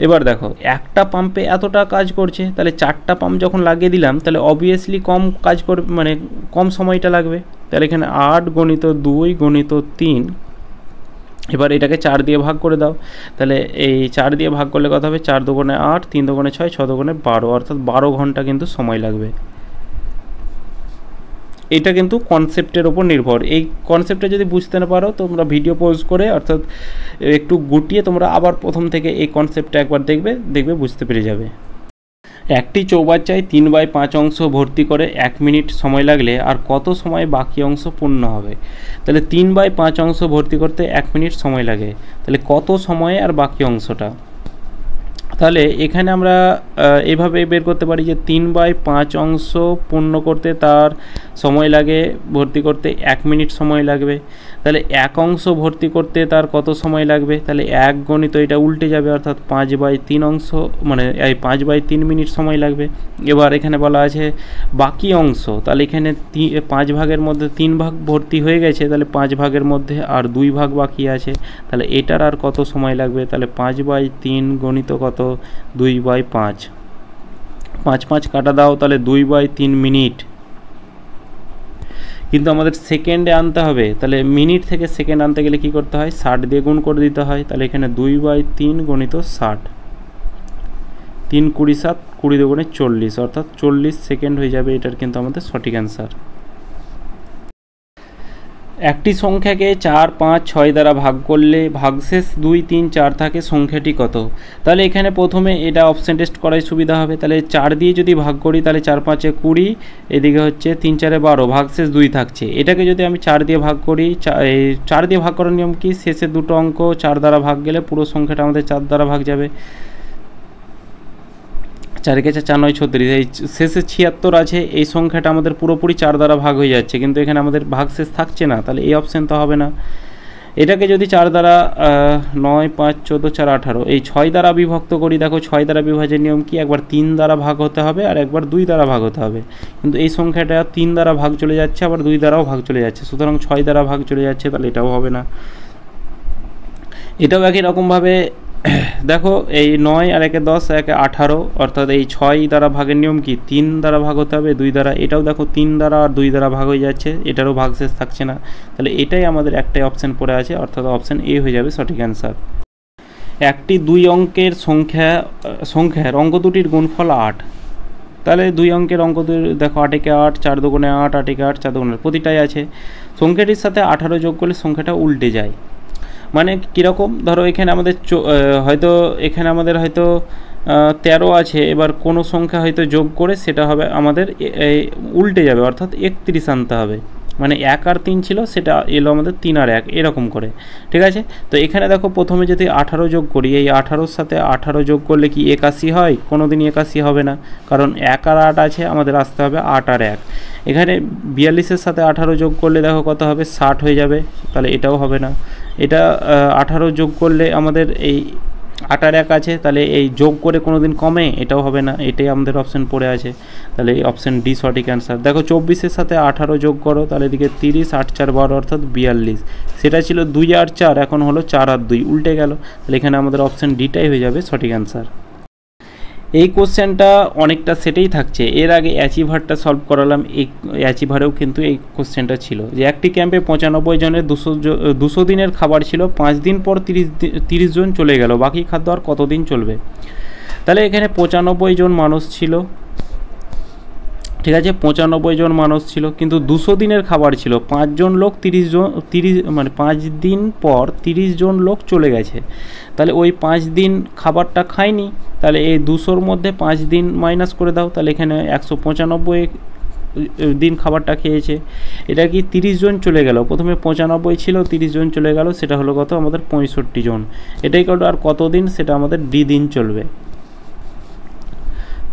এবার দেখো একটা পাম্পে এতটা কাজ করছে, তাহলে 4টা পাম্প যখন লাগিয়ে দিলাম তাহলে অবভিয়াসলি কম কাজ করবে, মানে কম সময়টা লাগবে। তাহলে এখানে 8 গুণিত 2 গুণিত 3, এবার এটাকে 4 দিয়ে ভাগ করে দাও। তাহলে এই 4 দিয়ে ভাগ করলে কত হবে, 4 দুগুণে 8, 3 দুগুণে 6, 6 দুগুণে 12, অর্থাৎ 12 ঘন্টা কিন্তু সময় লাগবে। এটা কিন্তু কনসেপ্টের ওপর নির্ভর। এই কনসেপ্টটা যদি বুঝতে না পারো তোমরা ভিডিও পজ করে, অর্থাৎ একটু গুটিয়ে তোমরা আবার প্রথম থেকে এই কনসেপ্টটা একবার দেখবে বুঝতে পেরে যাবে। একটি চৌবাচ্চায় 3/5 অংশ ভর্তি করে 1 মিনিট সময় লাগলে আর কত সময় বাকি অংশ পূর্ণ হবে। তাহলে 3/5 অংশ ভর্তি করতে 1 মিনিট সময় লাগে, তাহলে কত সময়ে আর বাকি অংশটা। তাহলে এখানে আমরা এভাবে বের করতে পারি যে 3/5 অংশ পূর্ণ করতে তার সময় লাগে, ভর্তি করতে 1 মিনিট সময় লাগবে। তাহলে 1 অংশ ভর্তি করতে তার কত সময় লাগবে, তাহলে 1 গণিত এটা উল্টে যাবে, অর্থাৎ 5/3 অংশ, মানে এই 5/3 মিনিট সময় লাগবে। এবার এখানে বলা আছে বাকি অংশ, তাহলে এখানে 5 ভাগের মধ্যে 3 ভাগ ভর্তি হয়ে গেছে, তাহলে 5 ভাগের মধ্যে আর 2 ভাগ বাকি আছে, তাহলে এটার আর কত সময় লাগবে, তাহলে 5/3 গণিত কত 2/5, 5 কাটা দাও, তাহলে 2/3 মিনিট। কিন্তু আমাদের সেকেন্ডে আনতে হবে, তাহলে মিনিট থেকে সেকেন্ড আনতে গেলে কি করতে হয়, 60 দিয়ে গুণ করে দিতে হয়। তাহলে এখানে 2/3 গণিত 60, 3 20 7, 20 দুগুণে 40, অর্থাৎ 40 সেকেন্ড হয়ে যাবে। এটার কিন্তু আমাদের সঠিক অ্যান্সার। একটি সংখ্যাকে 4, 5, 6 দ্বারা ভাগ করলে ভাগশেষ 2, 3, 4 থাকে, সংখ্যাটি কত। তাহলে এখানে প্রথমে এটা অপশন টেস্ট করাই সুবিধা হবে। তাহলে 4 দিয়ে যদি ভাগ করি তাহলে 4 5 20, এদিকে হচ্ছে 3 4 12, ভাগশেষ 2 থাকছে। এটাকে যদি আমি 4 দিয়ে ভাগ করি, 4 দিয়ে ভাগ করার নিয়ম কি, শেষের দুটো অঙ্ক 4 দ্বারা ভাগ গেলে পুরো সংখ্যাটা আমাদের 4 দ্বারা ভাগ যাবে। 4 কে 4 4 9 36, এই শেষে 76 আছে, এই সংখ্যাটা আমাদের পুরোপুরি 4 দ্বারা ভাগ হয়ে যাচ্ছে, কিন্তু এখানে আমাদের ভাগশেষ থাকছে না, তাহলে এই অপশান তো হবে না। এটাকে যদি 4 দ্বারা 9 5 14 4 18 এই 6 দ্বারা বিভক্ত করি, দেখো 6 দ্বারা বিভাজনের নিয়ম কি, একবার 3 দ্বারা ভাগ হতে হবে আর একবার 2 দ্বারা ভাগ হতে হবে, কিন্তু এই সংখ্যাটা 3 দ্বারা ভাগ চলে যাচ্ছে, আবার 2 দ্বারাও ভাগ চলে যাচ্ছে, সুতরাং 6 দ্বারা ভাগ চলে যাচ্ছে, তাহলে এটাও হবে না। এটাও একই রকমভাবে দেখো এই 9 আর 1 10 1 18, অর্থাৎ এই 6 দ্বারা ভাগের নিয়ম কি, 3 দ্বারা ভাগ হতে হবে 2 দ্বারা, এটাও দেখো 3 দ্বারা আর 2 দ্বারা ভাগ হয়ে যাচ্ছে, এটারও ভাগশেষ থাকছে না, তাহলে এটাই আমাদের একটাই অপশান পড়ে আছে, অর্থাৎ অপশান এ হয়ে যাবে সঠিক অ্যান্সার। একটি 2 অঙ্কের সংখ্যার অঙ্ক দুটির গুণফল 8, তাহলে 2 অঙ্কের অঙ্ক দেখো 8 একে 8 4 দুগুণে 8 8 একে 8 4 দুগুণে, প্রতিটাই আছে, সংখ্যাটির সাথে 18 যোগ করলে সংখ্যাটা উল্টে যায়। মানে কীরকম, ধরো এখানে আমাদের হয়তো এখানে আমাদের হয়তো 13 আছে, এবার কোনো সংখ্যা হয়তো যোগ করে সেটা হবে আমাদের উল্টে যাবে, অর্থাৎ 31 আনতে হবে, মানে 1 আর 3 ছিল, সেটা এলো আমাদের 3 আর 1 এরকম করে, ঠিক আছে। তো এখানে দেখো প্রথমে যদি 18 যোগ করি, এই 18-র সাথে 18 যোগ করলে কি 81 হয়? কোনো দিনই 81 হবে না, কারণ 1 আর 8 আছে, আমাদের আসতে হবে 8 আর 1। এখানে 42-এর সাথে 18 যোগ করলে দেখো কত হবে, 60 হয়ে যাবে, তাহলে এটাও হবে না। এটা 18 যোগ করলে আমাদের এই 8 আর 1 আছে, তাহলে এই যোগ করে কোনো দিন কমে, এটাও হবে না, এটাই আমাদের অপশান পড়ে আছে, তাহলে এই অপশান ডি সঠিক অ্যান্সার। দেখো 24-এর সাথে 18 যোগ করো, তাহলে এদিকে 30 8 4 12 অর্থাৎ 42, সেটা ছিল 2 আর 4, এখন হলো 4 আর 2, উল্টে গেল, তাহলে এখানে আমাদের অপশান ডিটাই হয়ে যাবে সঠিক অ্যান্সার। এই কোশ্চেনটা অনেকটা সেটাই থাকছে, এর আগে অ্যাচিভারটা সলভ করালাম, এই অ্যাচিভারেও কিন্তু এই কোশ্চেনটা ছিল যে একটি ক্যাম্পে 95 জনের 200 দিনের খাবার ছিল, 5 দিন পর 30 জন চলে গেল, বাকি খাদ্য আর কতদিন চলবে? তাহলে এখানে 95 জন মানুষ ছিল, ঠিক আছে, 95 জন মানুষ ছিল, কিন্তু 200 দিনের খাবার ছিল, 5 জন লোক 30 মানে 5 দিন পর 30 জন লোক চলে গেছে, তাহলে ওই 5 দিন খাবারটা খায়নি, তাহলে এই 200-র মধ্যে 5 দিন মাইনাস করে দাও, তাহলে এখানে 195 দিন খাবারটা খেয়েছে। এটা কি 30 জন চলে গেল, প্রথমে 95 ছিল, 30 জন চলে গেল, সেটা হলো কত আমাদের 65 জন, এটাই কত আর কত দিন, সেটা আমাদের দিন চলবে।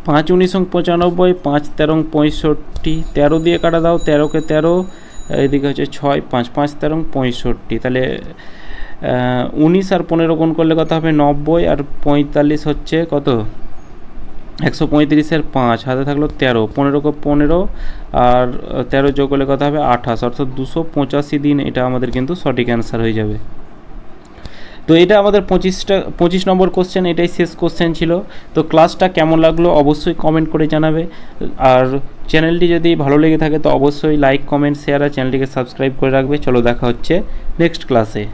5 19 95, 5 13 65, 13 দিয়ে কাটা দাও, 13 কে 13, এদিকে হচ্ছে 6 5 5 13 65, তাহলে 19 আর 15 গুণ করলে কত হবে 90, আর 45 হচ্ছে কত 135-এর 5, হাতে থাকলো 13, 15 কে 15 আর 13 যোগ করলে কত হবে 28, অর্থাৎ 285 দিন, এটা আমাদের কিন্তু সঠিক অ্যান্সার হয়ে যাবে। তো এটা আমাদের 25 নম্বর কোশ্চেন, এটাই শেষ কোশ্চেন ছিল। তো ক্লাসটা কেমন লাগলো অবশ্যই কমেন্ট করে জানাবে, আর চ্যানেলটি যদি ভালো লেগে থাকে তো অবশ্যই লাইক কমেন্ট শেয়ার আর চ্যানেলটিকে সাবস্ক্রাইব করে রাখবে। চলো দেখা হচ্ছে নেক্সট ক্লাসে।